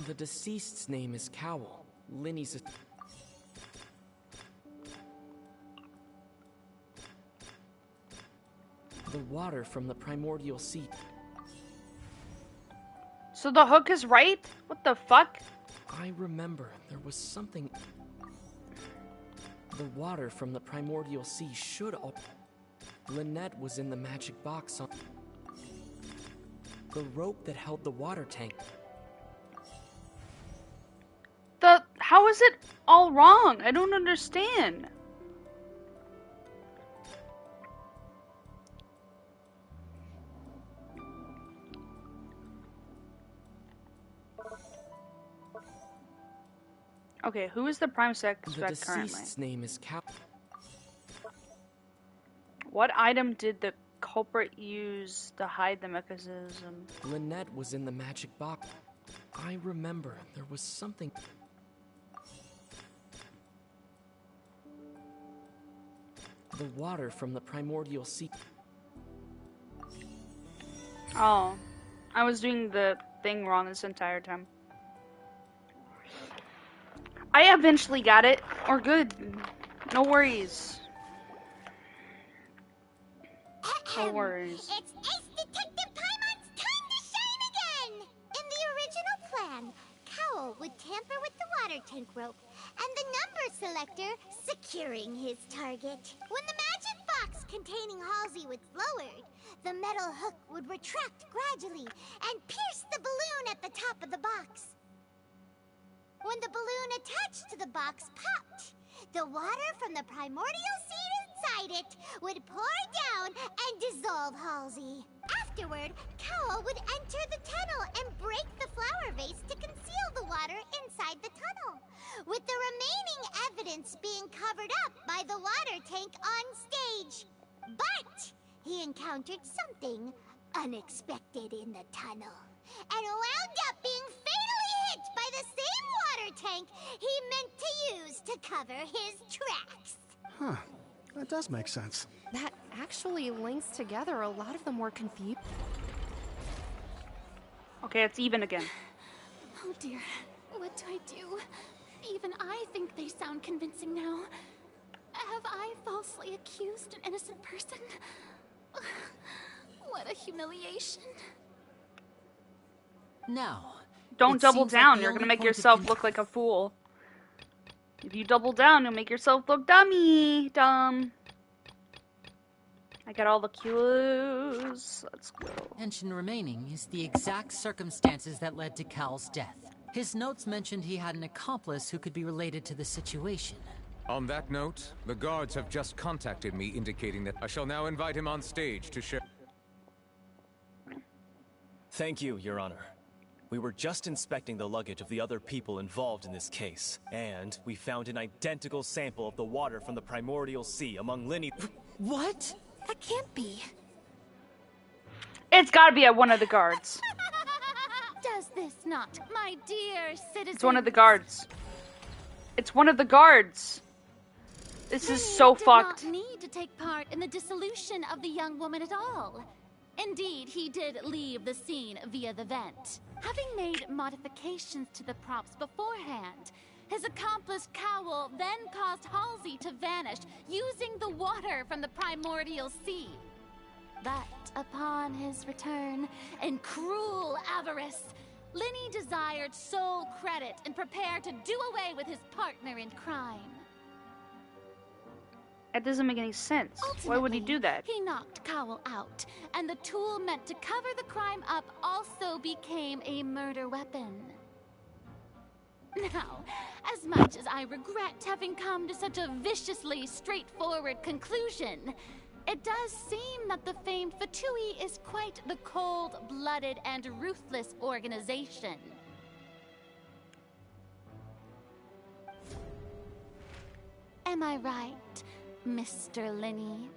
The deceased's name is Cowell, Linney's... The water from the primordial sea... So the hook is right? What the fuck? I remember there was something... The water from the primordial sea should all... Lynette was in the magic box on... The rope that held the water tank... How is it all wrong? I don't understand. Okay, who is the prime suspect currently? The deceased's name is Cal. What item did the culprit use to hide the mechanism? Lynette was in the magic box. I remember there was something... The water from the primordial sea... Oh, I was doing the thing wrong this entire time. I eventually got it. Or good. No worries. No worries. It's Ace Detective Paimon's time to shine again! In the original plan, Cowell would tamper with the water tank rope and the number selector securing his target. When the magic box containing Halsey was lowered, the metal hook would retract gradually and pierce the balloon at the top of the box. When the balloon attached to the box popped, the water from the primordial sea inside it would pour down and dissolve Halsey. Afterward, Cowell would enter the tunnel and break the flower vase to conceal the water inside the tunnel, with the remaining evidence being covered up by the water tank on stage. But he encountered something unexpected in the tunnel and wound up being fatally hit by the same water tank he meant to use to cover his tracks. Huh. That does make sense. That actually links together a lot of the more confused... Okay, it's even again. Oh dear, what do I do? Even I think they sound convincing now. Have I falsely accused an innocent person? What a humiliation. Now, don't double down. You're gonna make yourself look like a fool. If you double down, you'll make yourself look dumb. I got all the clues. Let's go. Tension remaining is the exact circumstances that led to Cal's death. His notes mentioned he had an accomplice who could be related to the situation. On that note, the guards have just contacted me indicating that I shall now invite him on stage to share. Thank you, Your Honor. We were just inspecting the luggage of the other people involved in this case, and we found an identical sample of the water from the primordial sea among Linny. What? That can't be. It's gotta be at one of the guards. Does this not, my dear citizen? It's one of the guards. It's one of the guards. This is so fucked. He did not need to take part in the dissolution of the young woman at all. Indeed, he did leave the scene via the vent. Having made modifications to the props beforehand, his accomplice Cowl then caused Halsey to vanish using the water from the primordial sea. But upon his return, in cruel avarice, Linny desired sole credit and prepared to do away with his partner in crime. That doesn't make any sense. Why would he do that? He knocked Cowl out, and the tool meant to cover the crime up also became a murder weapon. Now, as much as I regret having come to such a viciously straightforward conclusion, it does seem that the famed Fatui is quite the cold-blooded and ruthless organization. Am I right, Mr. Linny?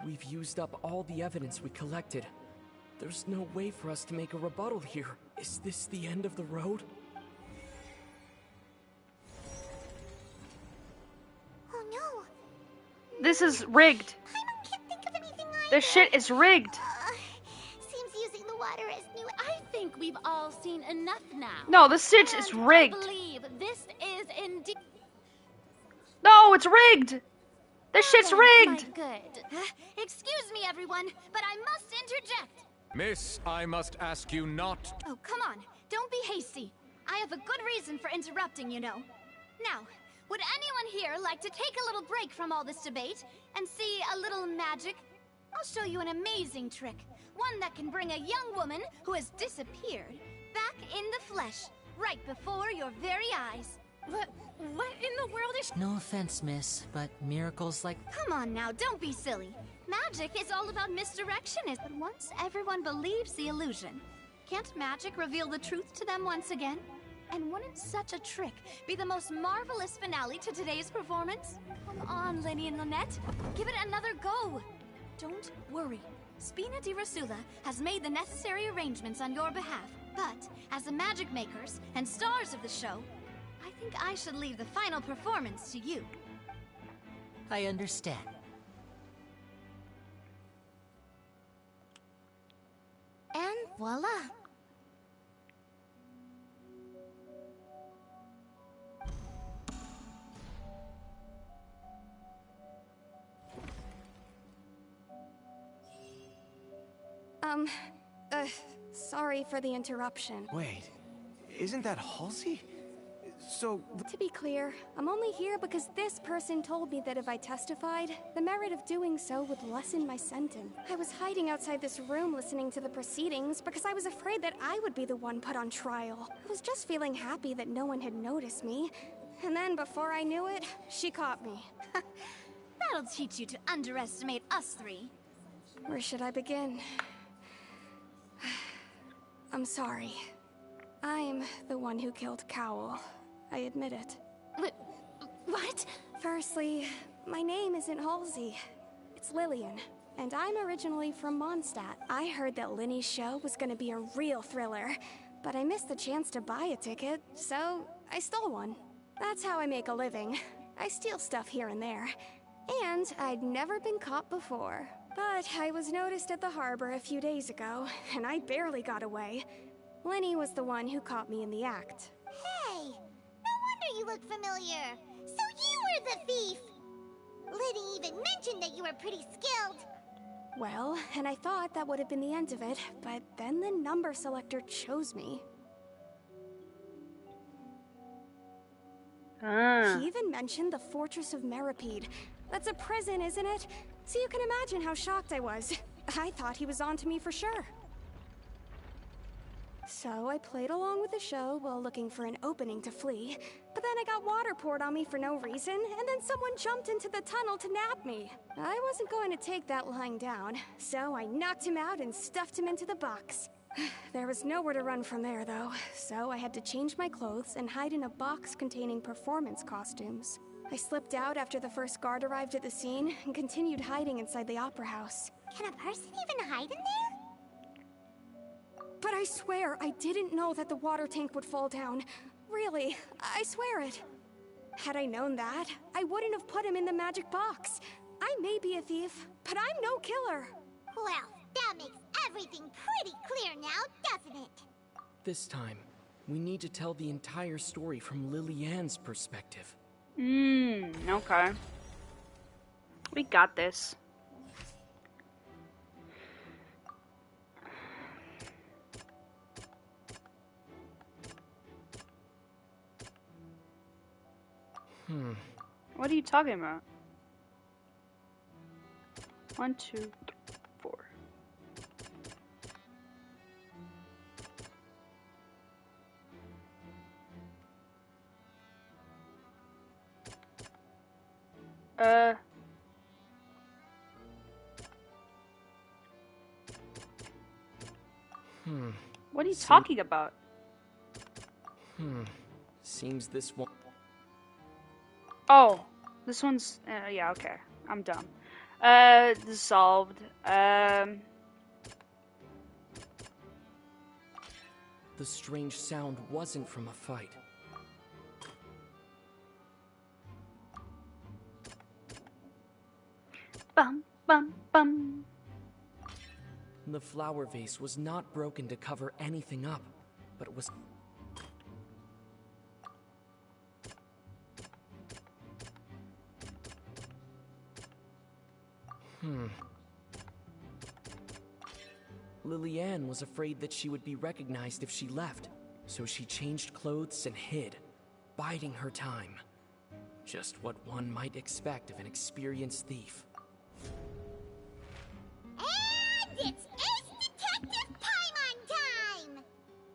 We've used up all the evidence we collected. There's no way for us to make a rebuttal here. Is this the end of the road? Oh no. This is rigged. I can't think of anything either. This shit is rigged. Seems using the water as new. I think we've all seen enough now. No, this shit is rigged. I believe this is indeed. No, it's rigged. This shit's rigged. Good. Excuse me, everyone, but I must interject. Miss, I must ask you not. Oh, come on. Don't be hasty. I have a good reason for interrupting, you know. Now, would anyone here like to take a little break from all this debate and see a little magic? I'll show you an amazing trick. One that can bring a young woman who has disappeared back in the flesh, right before your very eyes. What in the world is... No offense, miss, but miracles like... Come on now, don't be silly. Magic is all about misdirection, but once everyone believes the illusion, can't magic reveal the truth to them once again? And wouldn't such a trick be the most marvelous finale to today's performance? Come on, Lenny and Lynette. Give it another go. Don't worry. Spina di Rasula has made the necessary arrangements on your behalf. But, as the magic makers and stars of the show, I think I should leave the final performance to you. I understand. And voila. Sorry for the interruption. Wait, isn't that Halsey? So... To be clear, I'm only here because this person told me that if I testified, the merit of doing so would lessen my sentence. I was hiding outside this room listening to the proceedings because I was afraid that I would be the one put on trial. I was just feeling happy that no one had noticed me. And then, before I knew it, she caught me. That'll teach you to underestimate us three. Where should I begin? I'm sorry. I'm the one who killed Cowl. I admit it. What? Firstly, my name isn't Halsey. It's Lillian, and I'm originally from Mondstadt. I heard that Linny's show was gonna be a real thriller, but I missed the chance to buy a ticket, so I stole one. That's how I make a living. I steal stuff here and there. And I'd never been caught before. But I was noticed at the harbor a few days ago, and I barely got away. Linny was the one who caught me in the act. Hey, no wonder you look familiar. So you were the thief. Liddy even mentioned that you were pretty skilled. Well, and I thought that would have been the end of it, but then the number selector chose me. He even mentioned the Fortress of Meripede. That's a prison, isn't it? So you can imagine how shocked I was. I thought he was onto me for sure. So I played along with the show while looking for an opening to flee. But then I got water poured on me for no reason, and then someone jumped into the tunnel to nab me. I wasn't going to take that lying down, so I knocked him out and stuffed him into the box. There was nowhere to run from there, though, so I had to change my clothes and hide in a box containing performance costumes. I slipped out after the first guard arrived at the scene and continued hiding inside the opera house. Can a person even hide in there? But I swear, I didn't know that the water tank would fall down. Really, I swear it. Had I known that, I wouldn't have put him in the magic box. I may be a thief, but I'm no killer. Well, that makes everything pretty clear now, doesn't it? This time, we need to tell the entire story from Lily-Ann's perspective. Okay. We got this. What are you talking about? 1, 2, 3, 4. What are you talking about? Seems this one. Oh, this one's, yeah, okay. I'm dumb. Dissolved. The strange sound wasn't from a fight. Bum, bum, bum. The flower vase was not broken to cover anything up, but it was... Lily-Ann was afraid that she would be recognized if she left, so she changed clothes and hid, biding her time. Just what one might expect of an experienced thief. And it's Ace Detective Paimon time!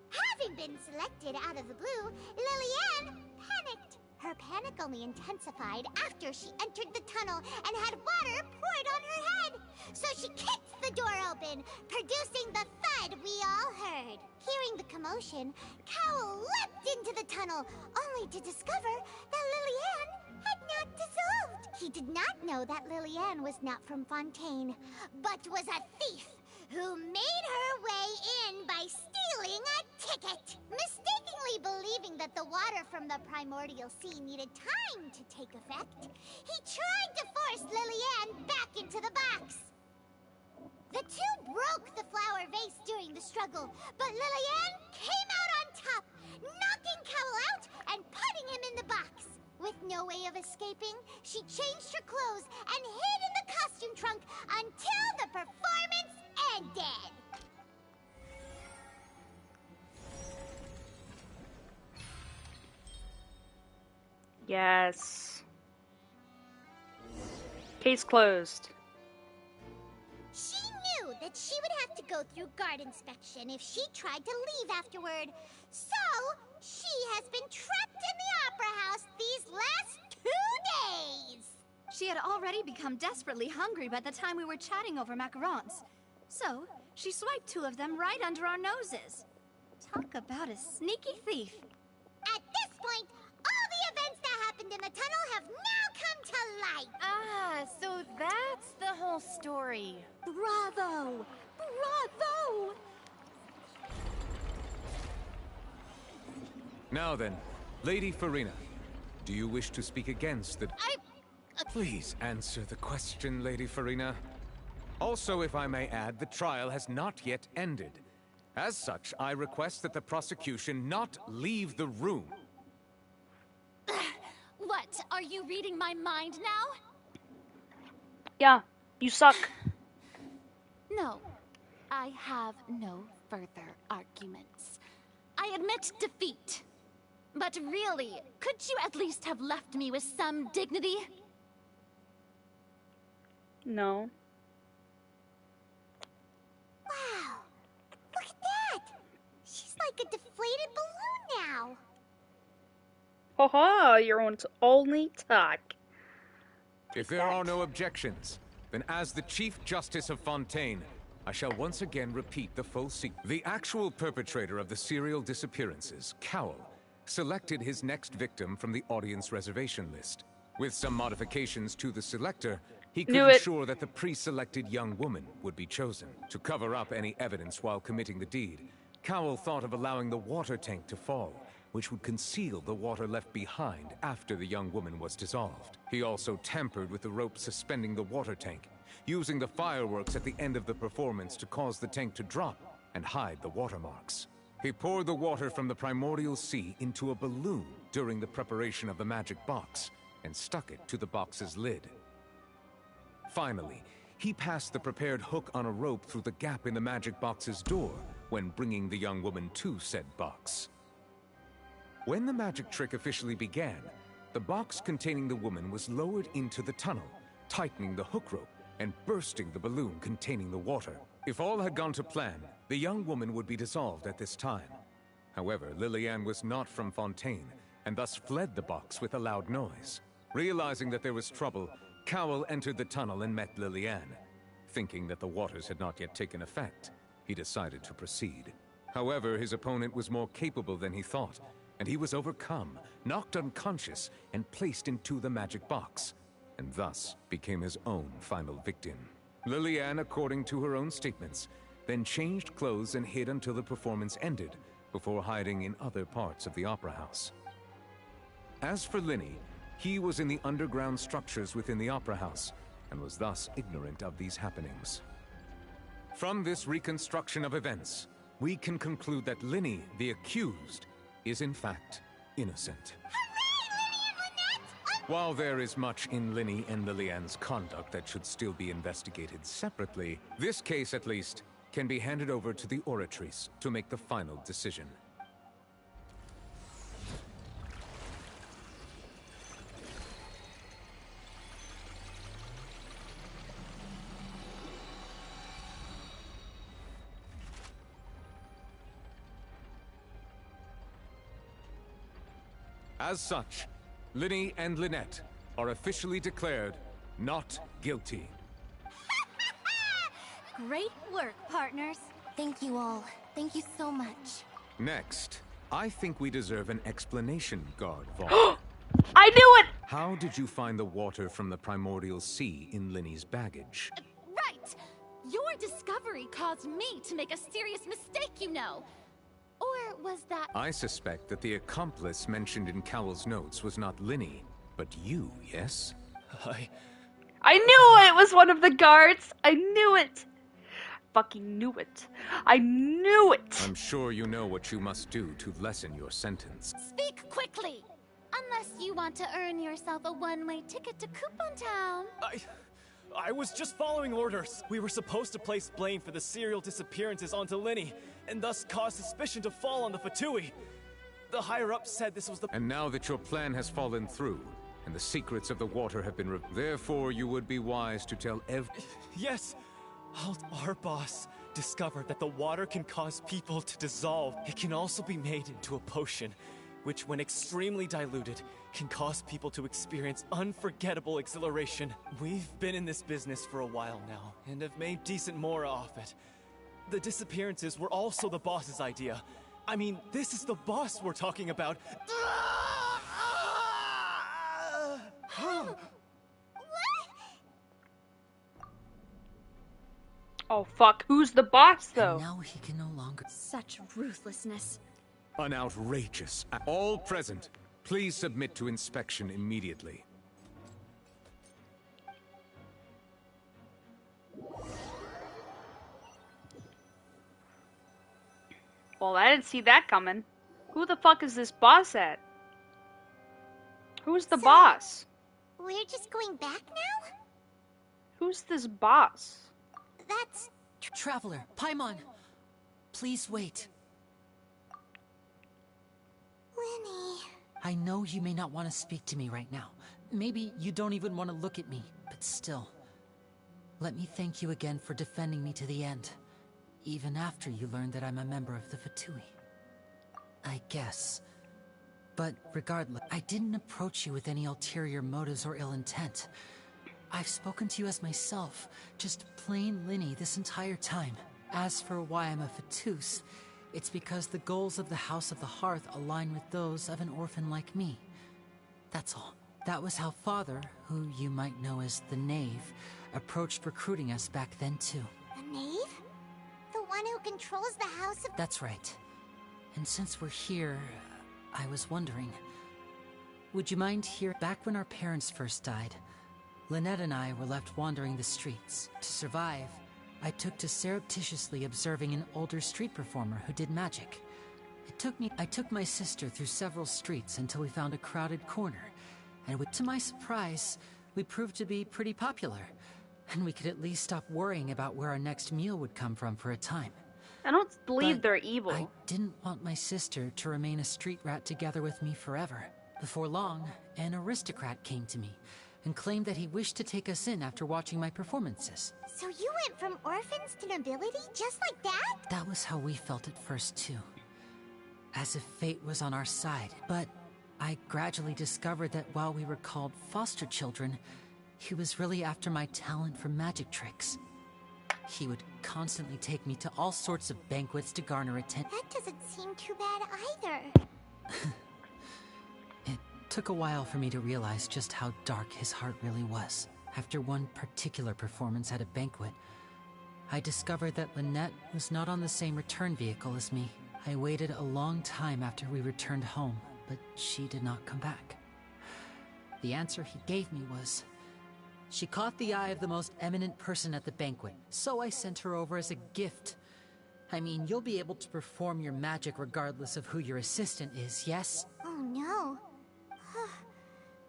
Having been selected out of the blue, Lily-Ann panicked. Her panic only intensified after she entered the tunnel and had water poured on her head. So she kicked the door open, producing the thud we all heard. Hearing the commotion, Cowell leapt into the tunnel, only to discover that Lily-Ann had not dissolved. He did not know that Lily-Ann was not from Fontaine, but was a thief who made her way in by stealing a ticket. Mistakenly believing that the water from the primordial sea needed time to take effect, he tried to force Lily-Ann back into the box. The two broke the flower vase during the struggle, but Lily-Ann came out on top, knocking Cowell out and putting him in the box. With no way of escaping, she changed her clothes and hid in the costume trunk until the performance ended. Yes. Case closed. She knew that she would have to go through guard inspection if she tried to leave afterward. So, she has been trapped in the Opera House these last 2 days. She had already become desperately hungry by the time we were chatting over macarons. So, she swiped 2 of them right under our noses. Talk about a sneaky thief. At this point, all the events that happened in the tunnel have now come to light. Ah, so that's the whole story. Bravo! Bravo! Now then, Lady Farina, do you wish to speak against the... Please answer the question, Lady Farina. Also, if I may add, the trial has not yet ended. As such, I request that the prosecution not leave the room. What? Are you reading my mind now? Yeah, you suck. No, I have no further arguments. I admit defeat. But really, could you at least have left me with some dignity? No. Wow, look at that! She's Haha, your own only talk. If there are no objections, then as the Chief Justice of Fontaine, I shall once again repeat the full sequence. The actual perpetrator of the serial disappearances, Cowell, selected his next victim from the audience reservation list. With some modifications to the selector, he could ensure that the pre-selected young woman would be chosen. To cover up any evidence while committing the deed, Cowell thought of allowing the water tank to fall, which would conceal the water left behind after the young woman was dissolved. He also tampered with the rope suspending the water tank, using the fireworks at the end of the performance to cause the tank to drop and hide the watermarks. He poured the water from the primordial sea into a balloon during the preparation of the magic box and stuck it to the box's lid. Finally, he passed the prepared hook on a rope through the gap in the magic box's door when bringing the young woman to said box. When the magic trick officially began, the box containing the woman was lowered into the tunnel, tightening the hook rope and bursting the balloon containing the water. If all had gone to plan, the young woman would be dissolved at this time. However, Lillian was not from Fontaine, and thus fled the box with a loud noise. Realizing that there was trouble, Cowell entered the tunnel and met Lillian. Thinking that the waters had not yet taken effect, he decided to proceed. However, his opponent was more capable than he thought, and he was overcome, knocked unconscious, and placed into the magic box, and thus became his own final victim. Lillian, according to her own statements, then changed clothes and hid until the performance ended, before hiding in other parts of the opera house. As for Linny, he was in the underground structures within the opera house, and was thus ignorant of these happenings. From this reconstruction of events, we can conclude that Linny, the accused, is in fact innocent. While there is much in Linny and Lillian's conduct that should still be investigated separately, this case at least can be handed over to the Oratrice to make the final decision. As such, Linny and Lynette are officially declared not guilty. Great work, partners. Thank you all. Thank you so much. Next, I think we deserve an explanation, Guard Vault. I knew it! How did you find the water from the primordial sea in Linny's baggage? Right! Your discovery caused me to make a serious mistake, you know. Or was that... I suspect that the accomplice mentioned in Cowell's notes was not Linny, but you, yes? I knew it was one of the guards! I knew it! Fucking knew it. I knew it! I'm sure you know what you must do to lessen your sentence. Speak quickly! Unless you want to earn yourself a one-way ticket to Coupon Town. I was just following orders. We were supposed to place blame for the serial disappearances onto Linny, and thus cause suspicion to fall on the Fatui. The higher-ups said this was the... And now that your plan has fallen through, and the secrets of the water have been therefore you would be wise to tell Yes! Our boss discovered that the water can cause people to dissolve. It can also be made into a potion, which when extremely diluted, can cause people to experience unforgettable exhilaration. We've been in this business for a while now, and have made decent more off it. The disappearances were also the boss's idea. I mean, this is the boss we're talking about. Oh fuck, who's the boss though? And now he can no longer... Such ruthlessness. An outrageous... All present, please submit to inspection immediately. Well, I didn't see that coming. Who the fuck is this boss at? Who's the boss? We're just going back now? Who's this boss? That's... Traveler, Paimon, please wait. Linny... I know you may not want to speak to me right now. Maybe you don't even want to look at me, but still. Let me thank you again for defending me to the end. Even after you learned that I'm a member of the Fatui. I guess. But regardless, I didn't approach you with any ulterior motives or ill intent. I've spoken to you as myself, just plain Linny this entire time. As for why I'm a Fatus, it's because the goals of the House of the Hearth align with those of an orphan like me. That's all. That was how Father, who you might know as the Knave, approached recruiting us back then too. The Knave? The one who controls the House of... That's right. And since we're here, I was wondering, would you mind here? Back when our parents first died, Lynette and I were left wandering the streets. To survive, I took to surreptitiously observing an older street performer who did magic. I took my sister through several streets until we found a crowded corner, and to my surprise, we proved to be pretty popular, and we could at least stop worrying about where our next meal would come from for a time. I don't believe But they're evil. I didn't want my sister to remain a street rat together with me forever. Before long, an aristocrat came to me and claimed that he wished to take us in after watching my performances. So you went from orphans to nobility just like that? That was how we felt at first too. As if fate was on our side. But I gradually discovered that while we were called foster children, he was really after my talent for magic tricks. He would constantly take me to all sorts of banquets to garner attention. That doesn't seem too bad either. It took a while for me to realize just how dark his heart really was. After one particular performance at a banquet, I discovered that Lynette was not on the same return vehicle as me. I waited a long time after we returned home, but she did not come back. The answer he gave me was, she caught the eye of the most eminent person at the banquet, so I sent her over as a gift. I mean, you'll be able to perform your magic regardless of who your assistant is, yes? Oh no.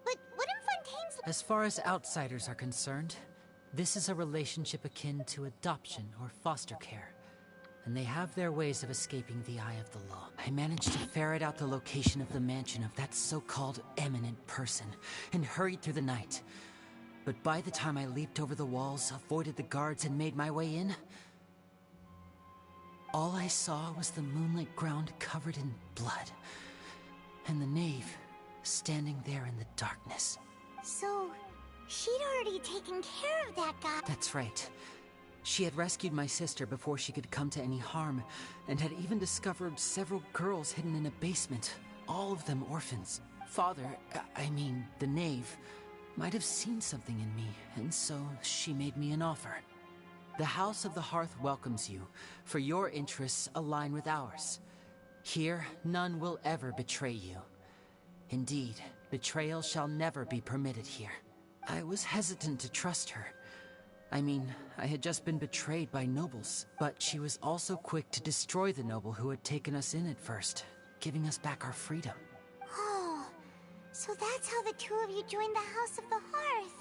But what if Fontaine's... As far as outsiders are concerned, this is a relationship akin to adoption or foster care, and they have their ways of escaping the eye of the law. I managed to ferret out the location of the mansion of that so-called eminent person and hurried through the night. But by the time I leaped over the walls, avoided the guards, and made my way in, all I saw was the moonlit ground covered in blood, and the Knave standing there in the darkness. So, she'd already taken care of that guy. That's right. She had rescued my sister before she could come to any harm, and had even discovered several girls hidden in a basement, all of them orphans. Father, the Knave, might have seen something in me, and so she made me an offer. The House of the Hearth welcomes you, for your interests align with ours. Here, none will ever betray you. Indeed, betrayal shall never be permitted here. I was hesitant to trust her. I had just been betrayed by nobles, but she was also quick to destroy the noble who had taken us in at first, giving us back our freedom. Oh, so that's how the two of you joined the House of the Hearth.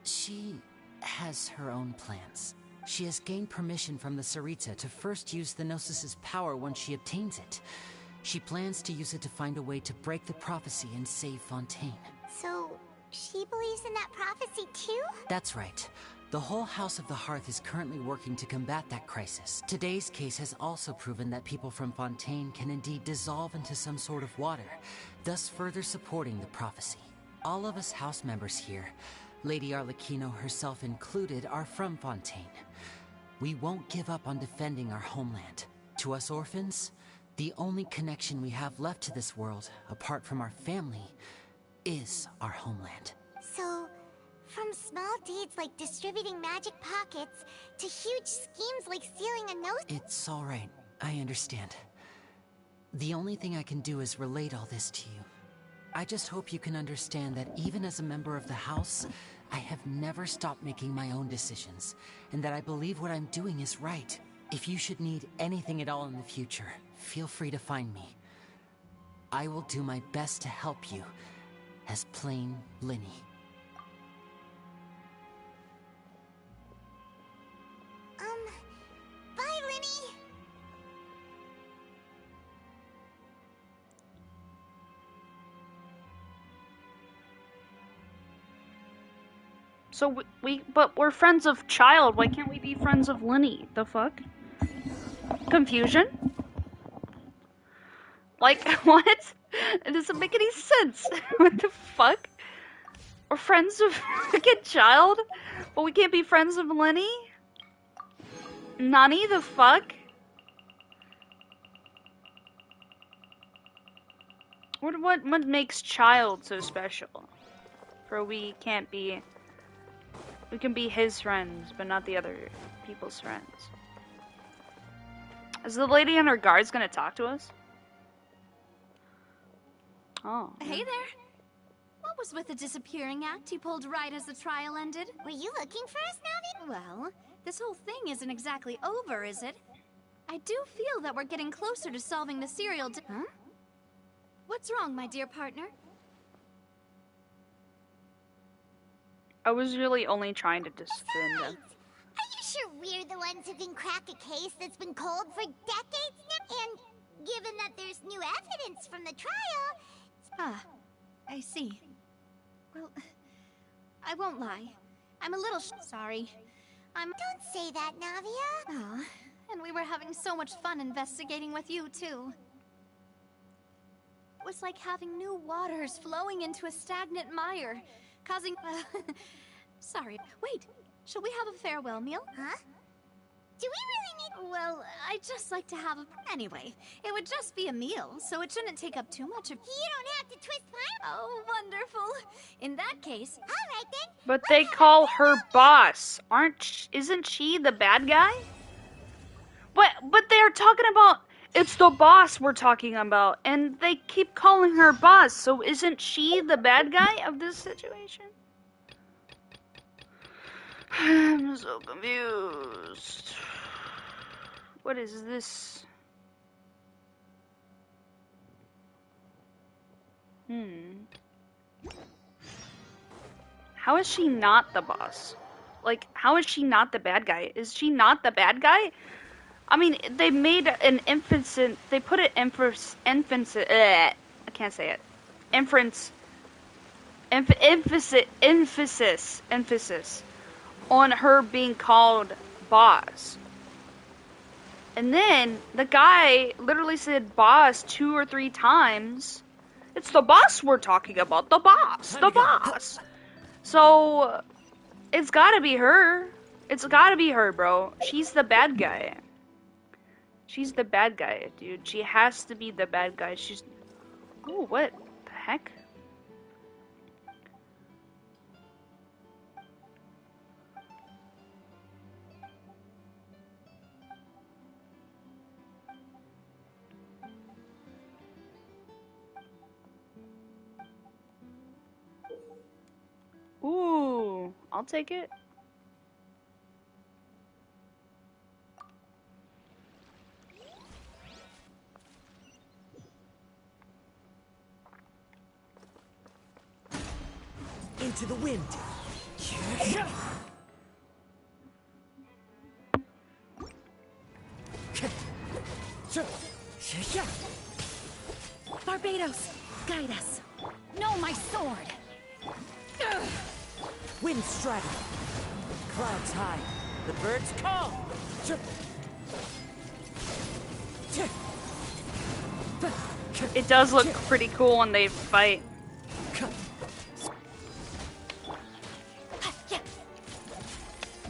She has her own plans. She has gained permission from the Sarita to first use the Gnosis' power once she obtains it. She plans to use it to find a way to break the prophecy and save Fontaine. So, she believes in that prophecy too? That's right. The whole House of the Hearth is currently working to combat that crisis. Today's case has also proven that people from Fontaine can indeed dissolve into some sort of water, thus further supporting the prophecy. All of us house members here, Lady Arlecchino herself included, are from Fontaine. We won't give up on defending our homeland. To us orphans, the only connection we have left to this world, apart from our family, is our homeland. So, from small deeds like distributing magic pockets to huge schemes like stealing a nose... It's all right. I understand. The only thing I can do is relate all this to you. I just hope you can understand that even as a member of the House, I have never stopped making my own decisions, and that I believe what I'm doing is right. If you should need anything at all in the future, feel free to find me. I will do my best to help you, as plain Linny. Bye, Linny! So but we're friends of Child. Why can't we be friends of Linny? The fuck? Confusion? Like, what? It doesn't make any sense. What the fuck? We're friends with a kid child, but we can't be friends with Lenny? Nani the fuck? What makes child so special? For we can be his friends, but not the other people's friends. Is the lady and her guards gonna talk to us? Oh. Hey there. What was with the disappearing act you pulled right as the trial ended? Were you looking for us, Navi? Well, this whole thing isn't exactly over, is it? I do feel that we're getting closer to solving the serial Huh? What's wrong, my dear partner? Oh, I was really only trying to defend him. Are you sure we're the ones who can crack a case that's been cold for decades now? And given that there's new evidence from the trial... Ah, I see. Well, I won't lie. I'm a little sorry. Don't say that, Navia. Oh, and we were having so much fun investigating with you, too. It was like having new waters flowing into a stagnant mire, causing... sorry. Wait, shall we have a farewell meal? Huh? Do we really need... Well, I'd just like to have a... Anyway, it would just be a meal, so it shouldn't take up too much of... You don't have to twist my... Oh, wonderful. In that case... Alright then. But they call her boss. Isn't she the bad guy? But they're talking about... It's the boss we're talking about, and they keep calling her boss, so isn't she the bad guy of this situation? I'm so confused. What is this? How is she not the boss? Like, how is she not the bad guy? Is she not the bad guy? I mean, they made an emphasis. They put an emphasis. I can't say it. Emphasis on her being called boss. And then the guy literally said boss 2 or 3 times. It's the boss we're talking about. The boss. The boss. So it's gotta be her. It's gotta be her, bro. She's the bad guy. She's the bad guy, dude. She has to be the bad guy. She's... Oh, what the heck? Ooh, I'll take it. Into the wind. Barbados, guide us. No, my sword. Wind straddle. Clouds high. The birds call. It does look pretty cool when they fight.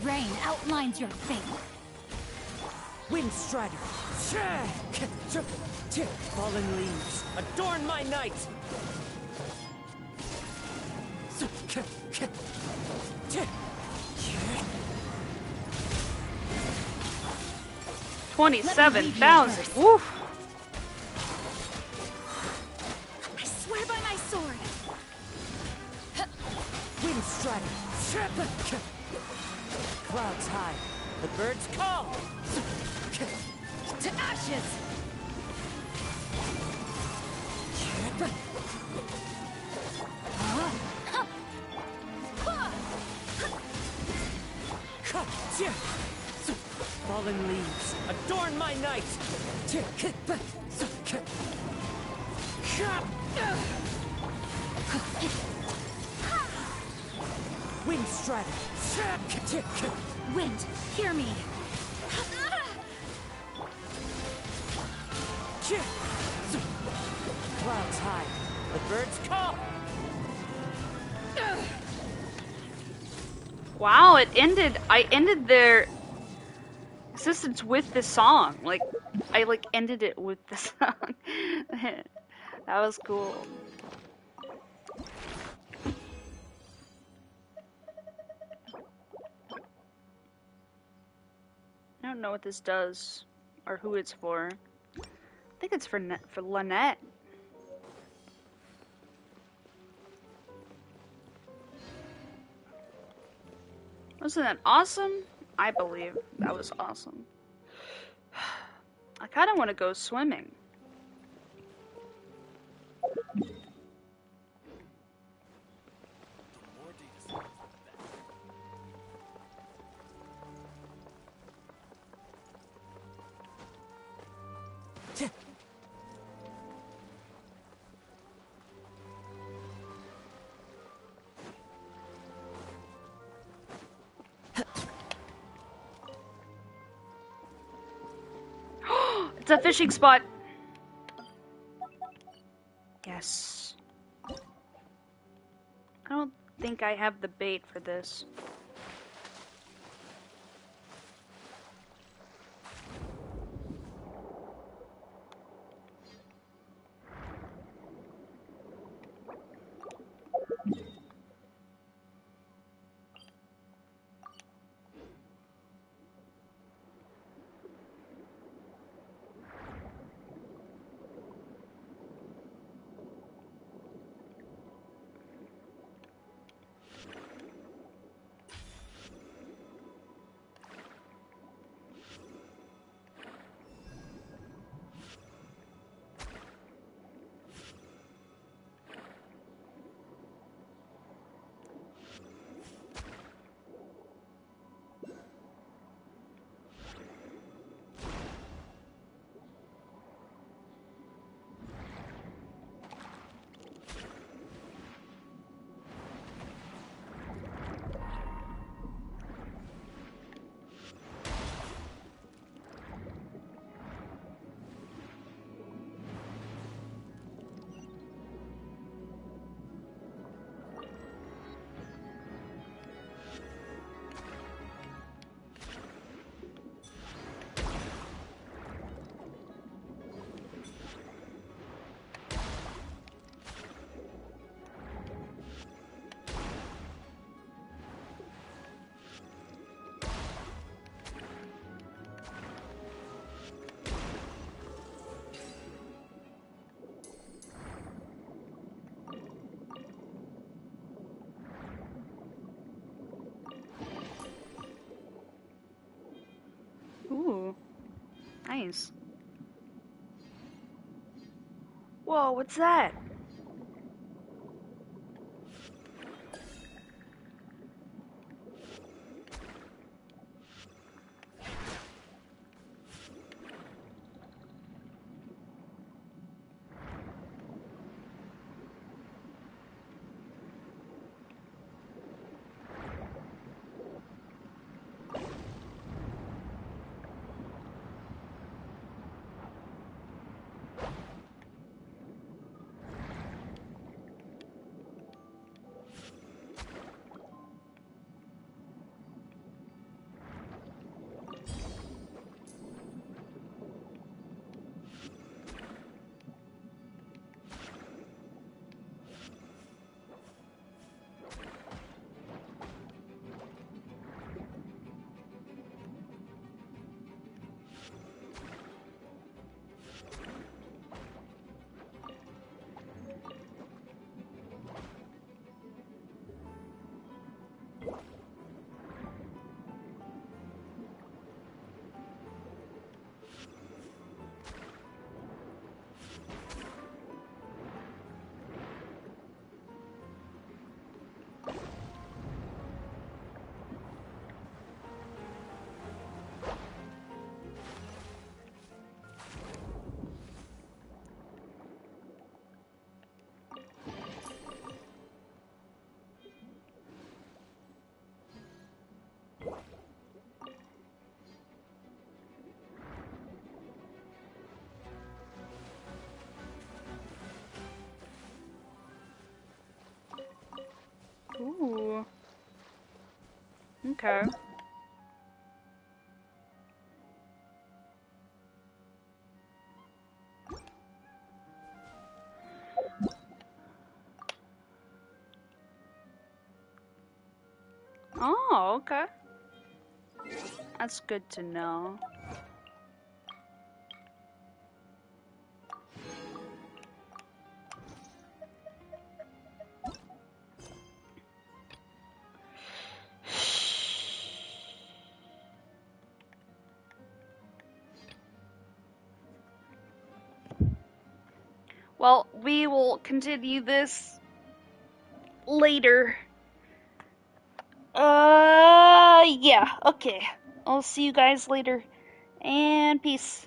Rain outlines your fate. Wind strider. Fallen leaves adorn my night. 27,000. Woof. I swear by my sword. Wind strider. Clouds high. The birds call. To ashes. Fallen leaves adorn my night. Wind strider. Wind, hear me. The birds call! Wow, it ended. I ended their existence with this song. Like, I like ended it with the song. That was cool. I don't know what this does or who it's for. I think it's for Lynette. Wasn't that awesome? I believe that was awesome. I kind of want to go swimming. It's a fishing spot. Yes. I don't think I have the bait for this. Ooh, nice. Whoa, what's that? Okay. Oh, okay. That's good to know. Well, we will continue this later. Yeah, okay. I'll see you guys later. And peace.